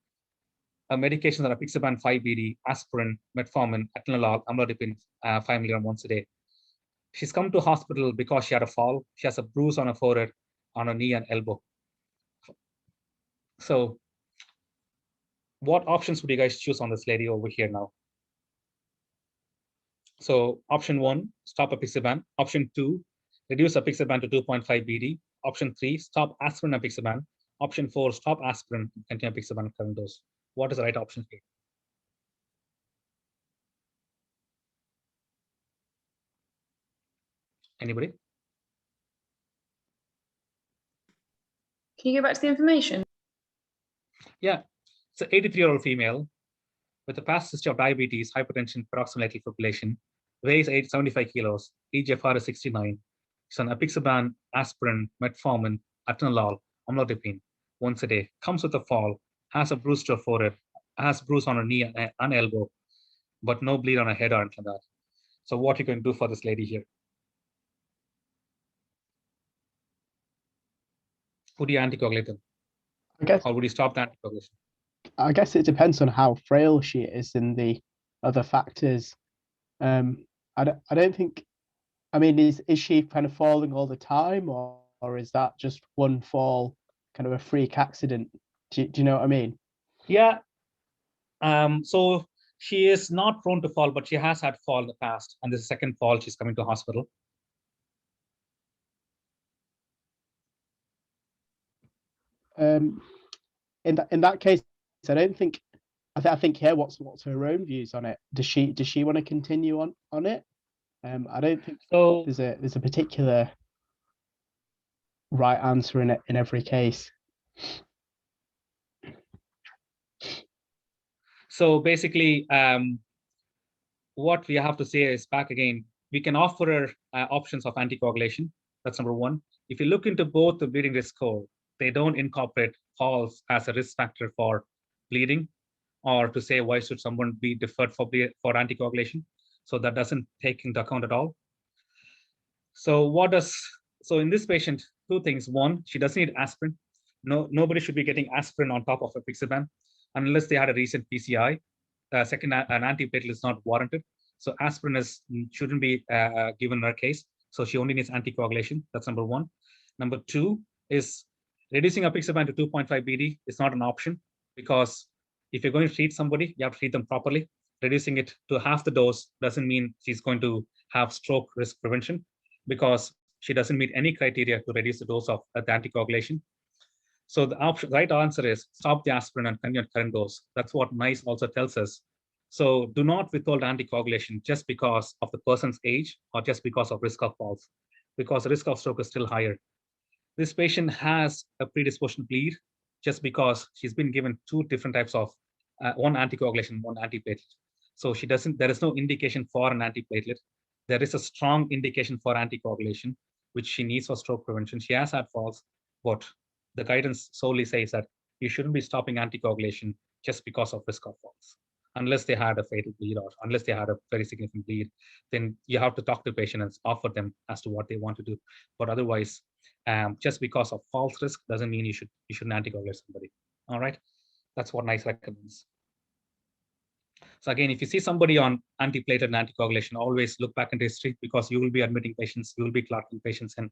Her medications are apixaban 5-BD, aspirin, metformin, atenolol, amlodipine 5 mg once a day. She's come to hospital because she had a fall. She has a bruise on her forehead, on her knee and elbow. So what options would you guys choose on this lady over here now? So option 1, stop apixaban. Option 2, reduce apixaban to 2.5 BD. Option 3, stop aspirin apixaban. Option 4, stop aspirin, continue apixaban current dose. What is the right option here? Anybody? Can you go back to the information? Yeah, it's an 83-year-old female with a past history of diabetes, hypertension, paroxysmal atrial fibrillation, weighs 75 kilos, EGFR is 69. She's on apixaban, aspirin, metformin, atenolol, amlodipine once a day, comes with a fall, has a bruise to her forehead, has bruise on her knee and elbow, but no bleed on her head or anything like that. So what are you going to do for this lady here? Would you anticoagulate them? Or would you stop the anticoagulation? I guess it depends on how frail she is and the other factors. I don't think, I mean, is she kind of falling all the time, or is that just one fall, kind of a freak accident? Do you know what I mean? Yeah. So she is not prone to fall, but she has had fall in the past, and this is the second fall she's coming to hospital. In that case, I don't think. I think here, what's her own views on it? Does she want to continue on it? I don't think so. There's a particular right answer in every case. So basically, what we have to say is back again, we can offer her options of anticoagulation. That's number 1. If you look into both the bleeding risk score, they don't incorporate falls as a risk factor for bleeding, or to say why should someone be deferred for anticoagulation. So that doesn't take into account at all. So in this patient, 2 things. 1, she doesn't need aspirin. Nobody should be getting aspirin on top of apixaban unless they had a recent PCI. Second, an antiplatelet is not warranted. So aspirin shouldn't be given in her case. So she only needs anticoagulation. That's number 1. Number 2 is reducing apixaban to 2.5 BD is not an option, because if you're going to treat somebody, you have to treat them properly. Reducing it to half the dose doesn't mean she's going to have stroke risk prevention, because she doesn't meet any criteria to reduce the dose of the anticoagulation. So the right answer is stop the aspirin and continue current dose. That's what NICE also tells us. So do not withhold anticoagulation just because of the person's age or just because of risk of falls, because the risk of stroke is still higher. This patient has a predisposition to bleed just because she's been given 2 different types of one anticoagulation, one antiplatelet. So there is no indication for an antiplatelet. There is a strong indication for anticoagulation, which she needs for stroke prevention. She has had falls, but the guidance solely says that you shouldn't be stopping anticoagulation just because of risk of falls. Unless they had a fatal bleed or unless they had a very significant bleed, then you have to talk to the patient and offer them as to what they want to do. But otherwise, just because of false risk doesn't mean you shouldn't anticoagulate somebody. All right, that's what NICE recommends. So again, if you see somebody on antiplatelet and anticoagulation, always look back into history, because you will be admitting patients, you will be clotting patients, and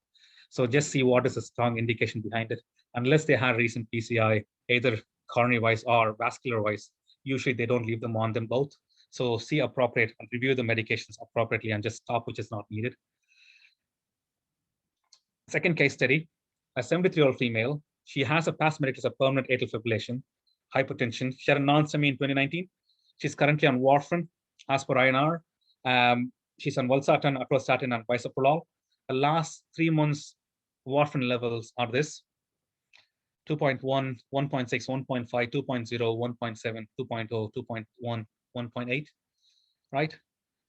so just see what is a strong indication behind it. Unless they have recent PCI, either coronary-wise or vascular-wise, usually they don't leave them on them both. So see appropriate and review the medications appropriately and just stop which is not needed. Second case study, a 73-year-old female. She has a past medical of permanent atrial fibrillation, hypertension. She had a non-STEMI in 2019. She's currently on warfarin as per INR. She's on valsartan, atorvastatin, and bisoprolol. The last 3 months warfarin levels are this: 2.1, 1.6, 1.5, 2.0, 1.7, 2.0, 2.1, 1.8, right?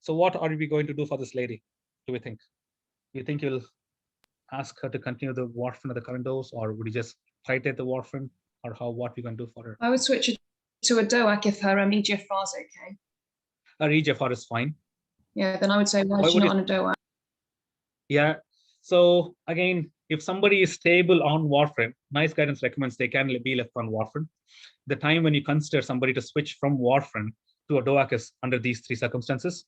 So what are we going to do for this lady, do we think? Do you think you'll ask her to continue the warfarin at the current dose, or would you just titrate the warfarin, or what we going to do for her? I would switch her to a DOAC if her EGFR is okay. Her EGFR is fine. Yeah, then I would say, why is she not on a DOAC? Yeah, so again, if somebody is stable on warfarin, NICE guidance recommends they can be left on warfarin. The time when you consider somebody to switch from warfarin to a DOAC is under these three circumstances.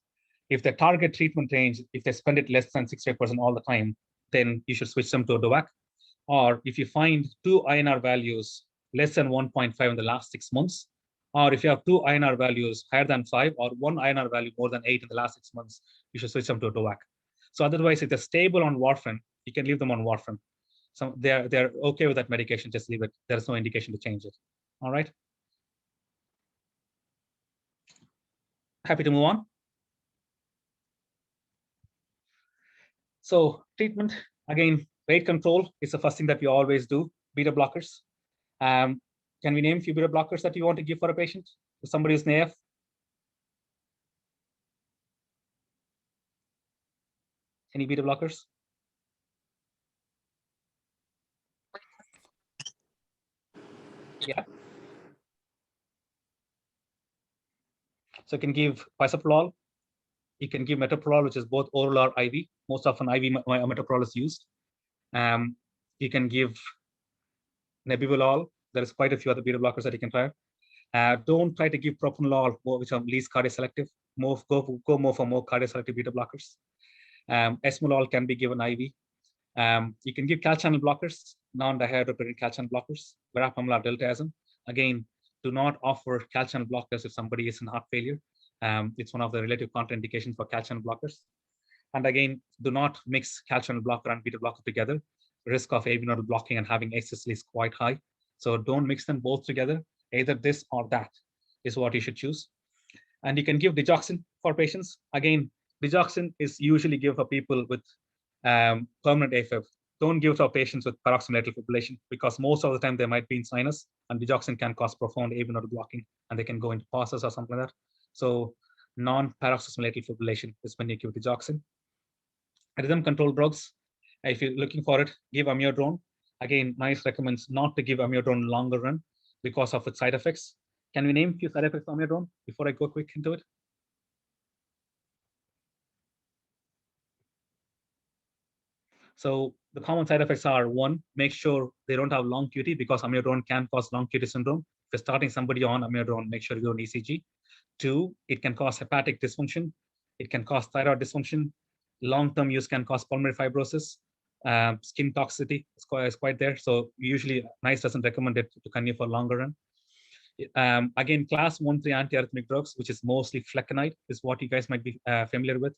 If the target treatment range, if they spend it less than 68% all the time, then you should switch them to a DOAC. Or if you find 2 INR values less than 1.5 in the last 6 months, or if you have 2 INR values higher than 5, or 1 INR value more than 8 in the last 6 months, you should switch them to a DOAC. So otherwise, if they're stable on warfarin, you can leave them on warfarin. So they're okay with that medication, just leave it. There's no indication to change it. All right. Happy to move on. So treatment, again, weight control is the first thing that we always do. Beta blockers. Can we name a few beta blockers that you want to give for a patient? If somebody is NAF? Any beta blockers? Yeah. So you can give bisoprolol. You can give metoprolol, which is both oral or IV. Most often IV metoprolol is used. You can give nebivolol. There is quite a few other beta blockers that you can try. Don't try to give propranolol, which are least cardioselective. Go more for more cardioselective beta blockers. Esmolol can be given IV. You can give calcium channel blockers, non-dihydropyridine calcium channel blockers, verapamil, diltiazem. Again, do not offer calcium channel blockers if somebody is in heart failure. It's one of the relative contraindications for calcium channel blockers. And again, do not mix calcium channel blocker and beta blocker together. Risk of AV nodal blocking and having asystole is quite high. So don't mix them both together. Either this or that is what you should choose. And you can give digoxin for patients. Again, digoxin is usually given for people with permanent AFib. Don't give it to patients with paroxysmal atrial fibrillation, because most of the time they might be in sinus, and digoxin can cause profound AV nodal blocking, and they can go into pauses or something like that. So non-paroxysmal atrial fibrillation is when you give digoxin. Rhythm control drugs, if you're looking for it, give amiodarone. Again, NICE recommends not to give amiodarone longer run because of its side effects. Can we name a few side effects of amiodarone before I go quick into it? So the common side effects are: one, make sure they don't have long QT, because amiodarone can cause long QT syndrome. If you're starting somebody on amiodarone, make sure you do an ECG. Two, it can cause hepatic dysfunction. It can cause thyroid dysfunction. Long-term use can cause pulmonary fibrosis. Skin toxicity is quite there. So usually NICE doesn't recommend it to continue for longer run. Again, class 1-3 antiarrhythmic drugs, which is mostly flecainide, is what you guys might be familiar with.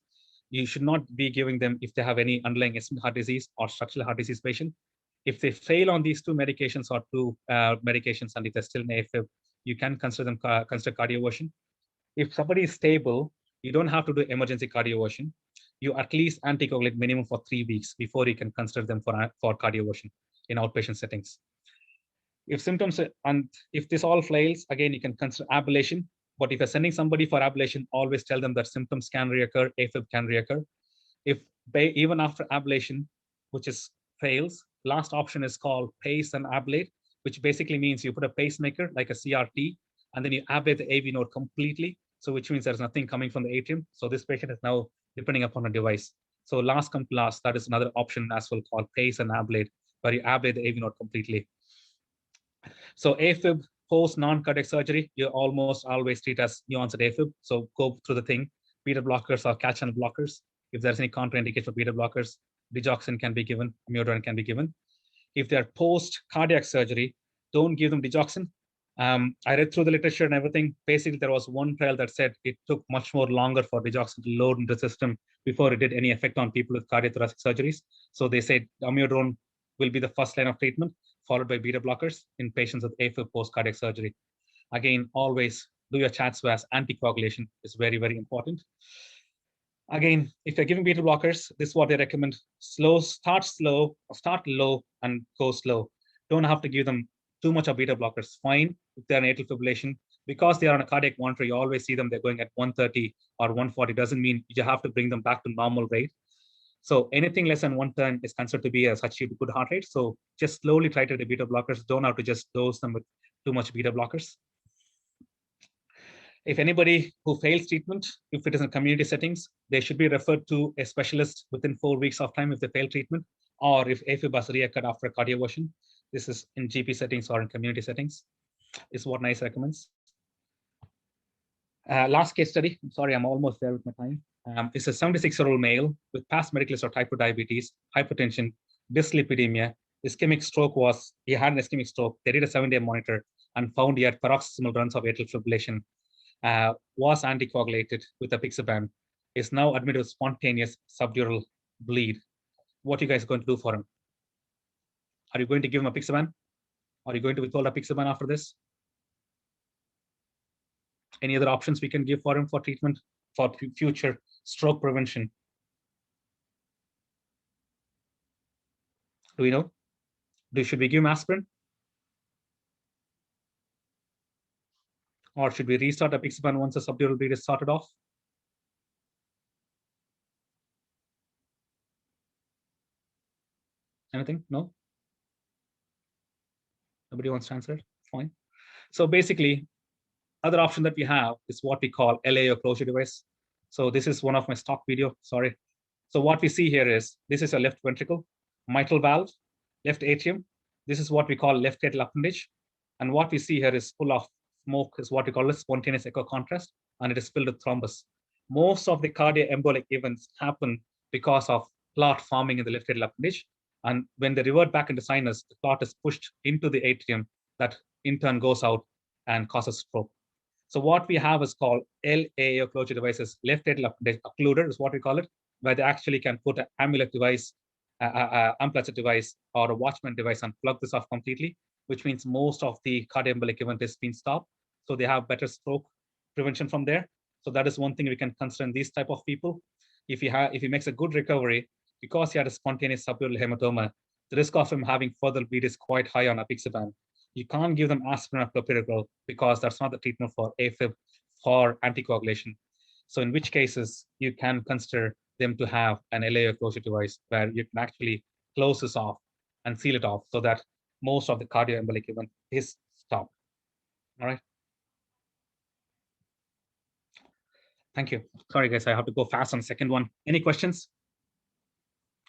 You should not be giving them if they have any underlying ischemic heart disease or structural heart disease patient. If they fail on these two medications or two medications, and if they're still in AFib, you can consider cardioversion. If somebody is stable, you don't have to do emergency cardioversion. You at least anticoagulate minimum for 3 weeks before you can consider them for cardioversion in outpatient settings. If symptoms, and if this all fails, again, you can consider ablation. But if you're sending somebody for ablation, always tell them that symptoms can reoccur, AFib can reoccur. If even after ablation, which is fails, last option is called pace and ablate, which basically means you put a pacemaker like a CRT, and then you ablate the AV node completely. So which means there's nothing coming from the atrium. So this patient is now depending upon a device. So last come last, that is another option as well, called pace and ablate, where you ablate the AV node completely. So AFib post non-cardiac surgery, you almost always treat as new onset AFib. So go through the thing. Beta blockers or calcium channel blockers. If there's any contraindication for beta blockers, digoxin can be given, amiodarone can be given. If they're post cardiac surgery, don't give them digoxin. I read through the literature and everything. Basically, there was one trial that said it took much more longer for digoxin to load into the system before it did any effect on people with cardiothoracic surgeries. So they said amiodarone will be the first line of treatment, followed by beta blockers in patients with AFib post-cardiac surgery. Again, always do your chat swabs. Anticoagulation is very, very important. Again, if you're giving beta blockers, this is what they recommend. Start low, and go slow. Don't have to give them too much of beta blockers, fine. If they're in atrial fibrillation, because they are on a cardiac monitor, you always see them, they're going at 130 or 140, doesn't mean you have to bring them back to normal rate. So anything less than 110 is considered to be such a good heart rate. So just slowly titrate the beta blockers. Don't have to just dose them with too much beta blockers. If anybody who fails treatment, if it is in community settings, they should be referred to a specialist within 4 weeks of time if they fail treatment, or if AFib has reoccurred after a cardioversion. This is in GP settings or in community settings. This is what NICE recommends. Last case study, I'm sorry, I'm almost there with my time. It's a 76-year-old male with past medical history of type 2 diabetes, hypertension, dyslipidemia. Ischemic stroke was, he had an ischemic stroke. They did a 7-day monitor and found he had paroxysmal runs of atrial fibrillation. Was anticoagulated with apixaban, is now admitted with spontaneous subdural bleed. What are you guys going to do for him? Are you going to give him apixaban? Are you going to withhold apixaban after this? Any other options we can give for him for treatment for future stroke prevention? Do we know? Should we give him aspirin? Or should we restart apixaban once the subdural bleed is sorted off? Anything? No? Nobody wants to answer? Fine. So basically, other option that we have is what we call LAO closure device. So this is one of my stock video, sorry. So what we see here is, this is a left ventricle, mitral valve, left atrium. This is what we call left atrial appendage. And what we see here is full of smoke, is what we call a spontaneous echo contrast, and it is filled with thrombus. Most of the cardioembolic events happen because of clot forming in the left atrial appendage. And when they revert back into sinus, the clot is pushed into the atrium, that in turn goes out and causes stroke. So what we have is called LAO closure devices. Left atrial appendage occluder is what we call it, where they actually can put an amulet device, Amplatzer device, or a Watchman device and plug this off completely, which means most of the cardioembolic event is being stopped. So they have better stroke prevention from there. So that is one thing we can consider in these type of people. If he makes a good recovery, because he had a spontaneous subdural hematoma, the risk of him having further bleed is quite high on apixaban. You can't give them aspirin or clopidogrel because that's not the treatment for AFib for anticoagulation. So in which cases you can consider them to have an LAO closure device where you can actually close this off and seal it off so that most of the cardioembolic event is stopped. All right. Thank you. Sorry, guys, I have to go fast on the second one. Any questions?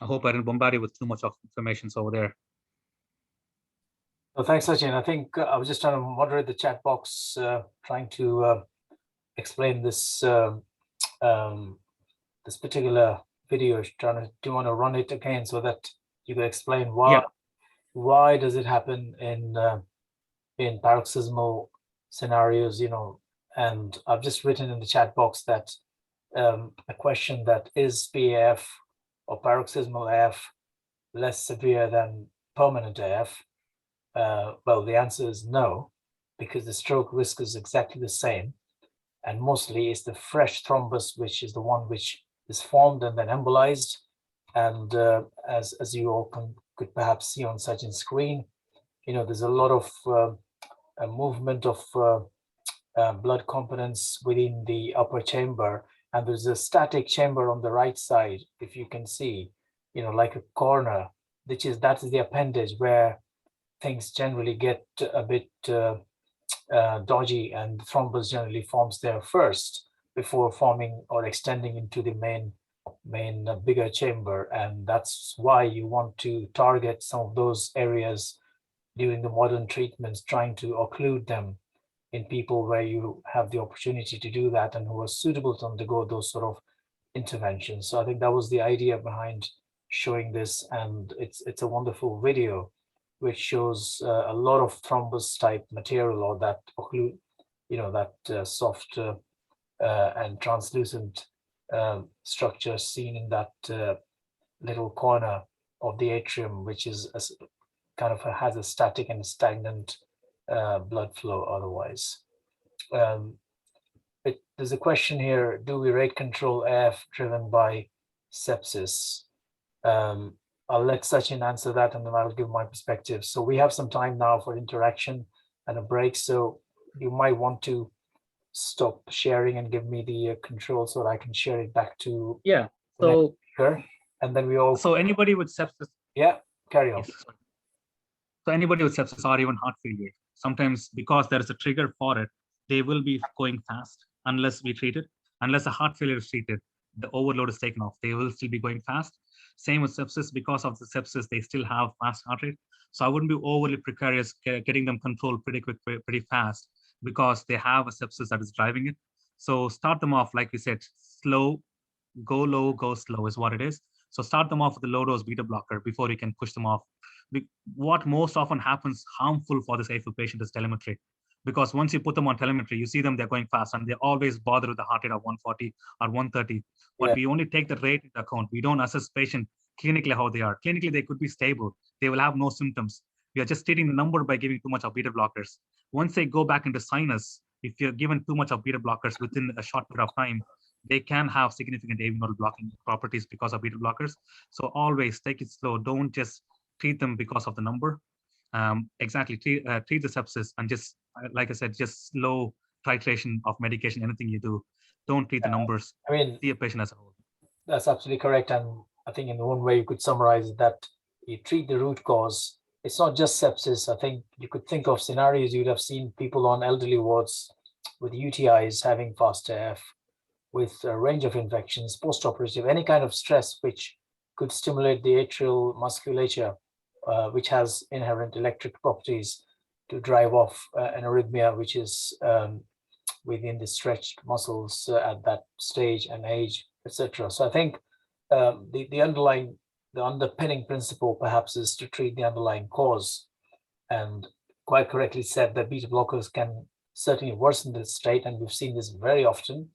I hope I didn't bombard you with too much of information over there. Well, thanks, Sachin. I think I was just trying to moderate the chat box, trying to explain this this particular video. Do you want to run it again so that you can explain why does it happen in paroxysmal scenarios? You know, and I've just written in the chat box that a question that is PAF or paroxysmal AF less severe than permanent AF. Well, the answer is no, because the stroke risk is exactly the same. And mostly it's the fresh thrombus, which is the one which is formed and then embolized. And as you all could perhaps see on Sachin's screen, you know, there's a lot of movement of blood components within the upper chamber. And there's a static chamber on the right side, if you can see, you know, like a corner, that is the appendage where things generally get a bit dodgy, and thrombus generally forms there first before forming or extending into the main bigger chamber. And that's why you want to target some of those areas during the modern treatments, trying to occlude them in people where you have the opportunity to do that and who are suitable to undergo those sort of interventions. So I think that was the idea behind showing this, and it's a wonderful video which shows a lot of thrombus type material, or that occlude, you know, that soft and translucent structure seen in that little corner of the atrium, which is kind of has a static and stagnant blood flow otherwise. There's a question here: do we rate control AF driven by sepsis? I'll let Sachin answer that, and then I'll give my perspective. So we have some time now for interaction and a break. So you might want to stop sharing and give me the control so that I can share it back to So her, and then we all. So anybody with sepsis. Yeah, carry on. Yes, so anybody with sepsis or even heart failure, sometimes because there is a trigger for it, they will be going fast unless we treat it. Unless the heart failure is treated, the overload is taken off. They will still be going fast. Same with sepsis. Because of the sepsis, they still have fast heart rate. So I wouldn't be overly precarious getting them controlled pretty quick, pretty fast, because they have a sepsis that is driving it. So start them off, like we said, slow, go low, go slow is what it is. So start them off with a low dose beta blocker before you can push them off. What most often happens harmful for this AFib patient is telemetry. Because once you put them on telemetry, you see them, they're going fast, and they always bother with the heart rate of 140 or 130. But we only take the rate into account. We don't assess patient clinically how they are. Clinically, they could be stable. They will have no symptoms. We are just stating the number by giving too much of beta blockers. Once they go back into sinus, if you're given too much of beta blockers within a short period of time, they can have significant AV nodal blocking properties because of beta blockers. So always take it slow. Don't just treat them because of the number. Treat the sepsis, and just, like I said, just slow titration of medication. Anything you do, don't treat the numbers. I mean, see a patient as a whole. That's absolutely correct. And I think in one way you could summarize it, that you treat the root cause. It's not just sepsis. I think you could think of scenarios. You'd have seen people on elderly wards with UTIs having fast AF, with a range of infections, post-operative, any kind of stress which could stimulate the atrial musculature, which has inherent electric properties to drive off an arrhythmia, which is within the stretched muscles at that stage and age, etc. So I think the underpinning principle perhaps is to treat the underlying cause, and quite correctly said that beta blockers can certainly worsen the state, and we've seen this very often,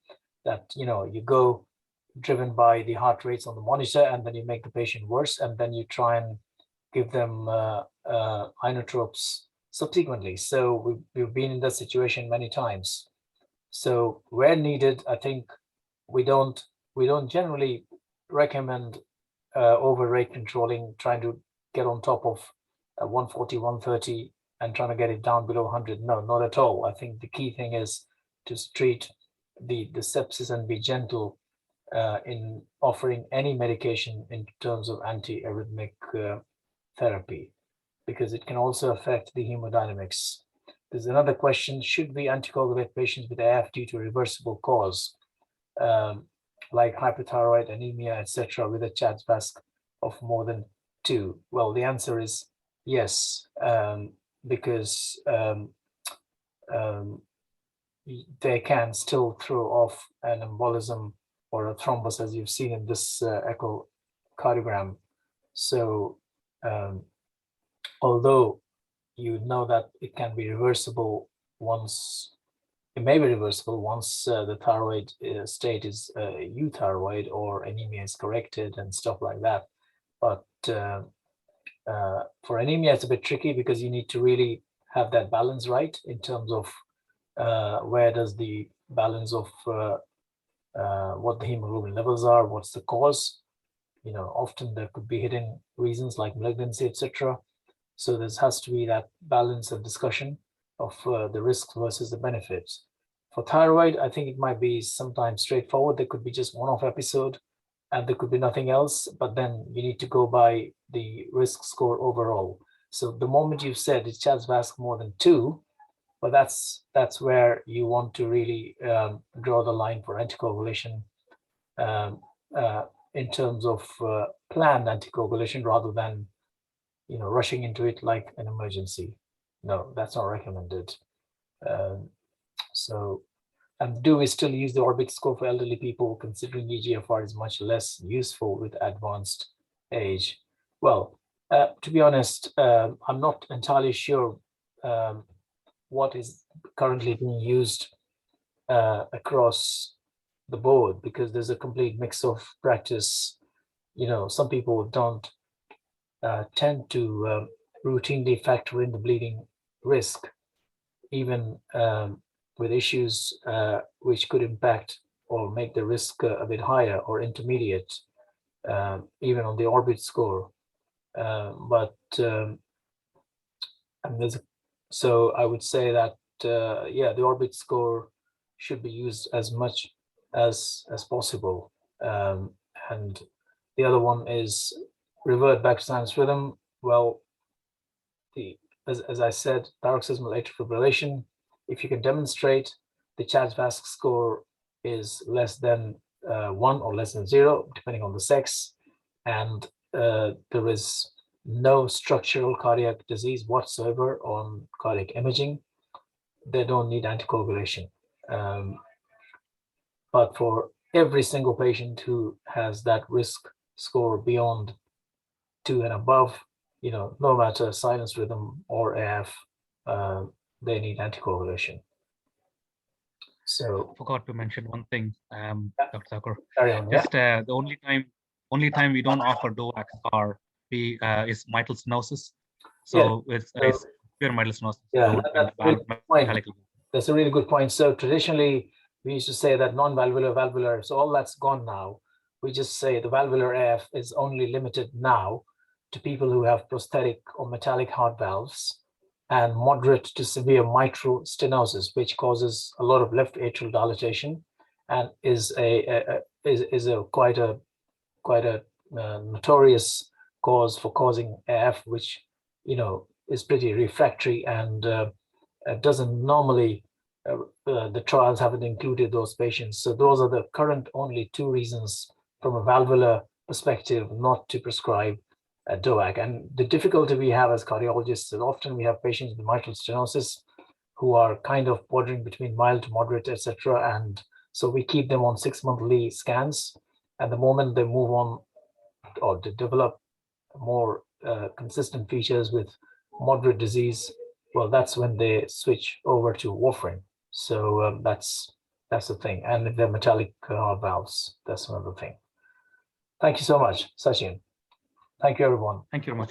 that you go driven by the heart rates on the monitor, and then you make the patient worse, and then you try and give them inotropes subsequently. So we've been in that situation many times. So where needed, I think we don't generally recommend over rate controlling, trying to get on top of 140, 130 and trying to get it down below 100. No, not at all. I think the key thing is to treat the sepsis and be gentle in offering any medication in terms of anti-arrhythmic therapy, because it can also affect the hemodynamics. There's another question: should we anticoagulate patients with AF due to a reversible cause, like hyperthyroid, anemia, etc., with a CHA2DS2-VASc of more than 2? Well, the answer is yes, because they can still throw off an embolism or a thrombus, as you've seen in this echocardiogram. So although you know that it can be reversible once, it may be reversible once the thyroid state is euthyroid or anemia is corrected and stuff like that. But for anemia, it's a bit tricky, because you need to really have that balance right in terms of where does the balance of what the hemoglobin levels are, what's the cause. Often there could be hidden reasons like malignancy, etc. So there has to be that balance of discussion of the risks versus the benefits. For thyroid, I think it might be sometimes straightforward. There could be just one-off episode and there could be nothing else, but then you need to go by the risk score overall. So the moment you've said it's CHA2DS2-VASc more than 2, but that's where you want to really draw the line for anticoagulation in terms of planned anticoagulation, rather than rushing into it like an emergency. No, that's not recommended. And do we still use the orbit score for elderly people, considering EGFR is much less useful with advanced age? Well, to be honest, I'm not entirely sure what is currently being used across the board, because there's a complete mix of practice. Some people don't tend to routinely factor in the bleeding risk, even with issues which could impact or make the risk a bit higher or intermediate, even on the orbit score. And so I would say that yeah, the orbit score should be used as much as possible. And the other one is revert back to sinus rhythm. Well, as I said, paroxysmal atrial fibrillation, if you can demonstrate the CHA2DS2-VASc score is less than 1 or less than 0, depending on the sex, and there is no structural cardiac disease whatsoever on cardiac imaging, they don't need anticoagulation. But for every single patient who has that risk score beyond 2 and above, no matter sinus rhythm or AF, they need anticoagulation. So I forgot to mention one thing, Dr. Thakur. Carry on, Just the only time we don't offer DOAC are is mitral stenosis. So it's pure mitral stenosis. Yeah, that's a really good point. So traditionally, we used to say that non-valvular, valvular, so all that's gone now. We just say the valvular AF is only limited now to people who have prosthetic or metallic heart valves and moderate to severe mitral stenosis, which causes a lot of left atrial dilatation and is quite a notorious cause for causing AF, which is pretty refractory and doesn't normally. The trials haven't included those patients. So those are the current only 2 reasons from a valvular perspective not to prescribe DOAC. And the difficulty we have as cardiologists is often we have patients with mitral stenosis who are kind of bordering between mild to moderate, etc. And so we keep them on 6-monthly scans. And the moment they move on or to develop more consistent features with moderate disease, well, that's when they switch over to warfarin. So that's the thing. And if they're metallic valves, that's another thing. Thank you so much, Sachin. Thank you, everyone. Thank you very much.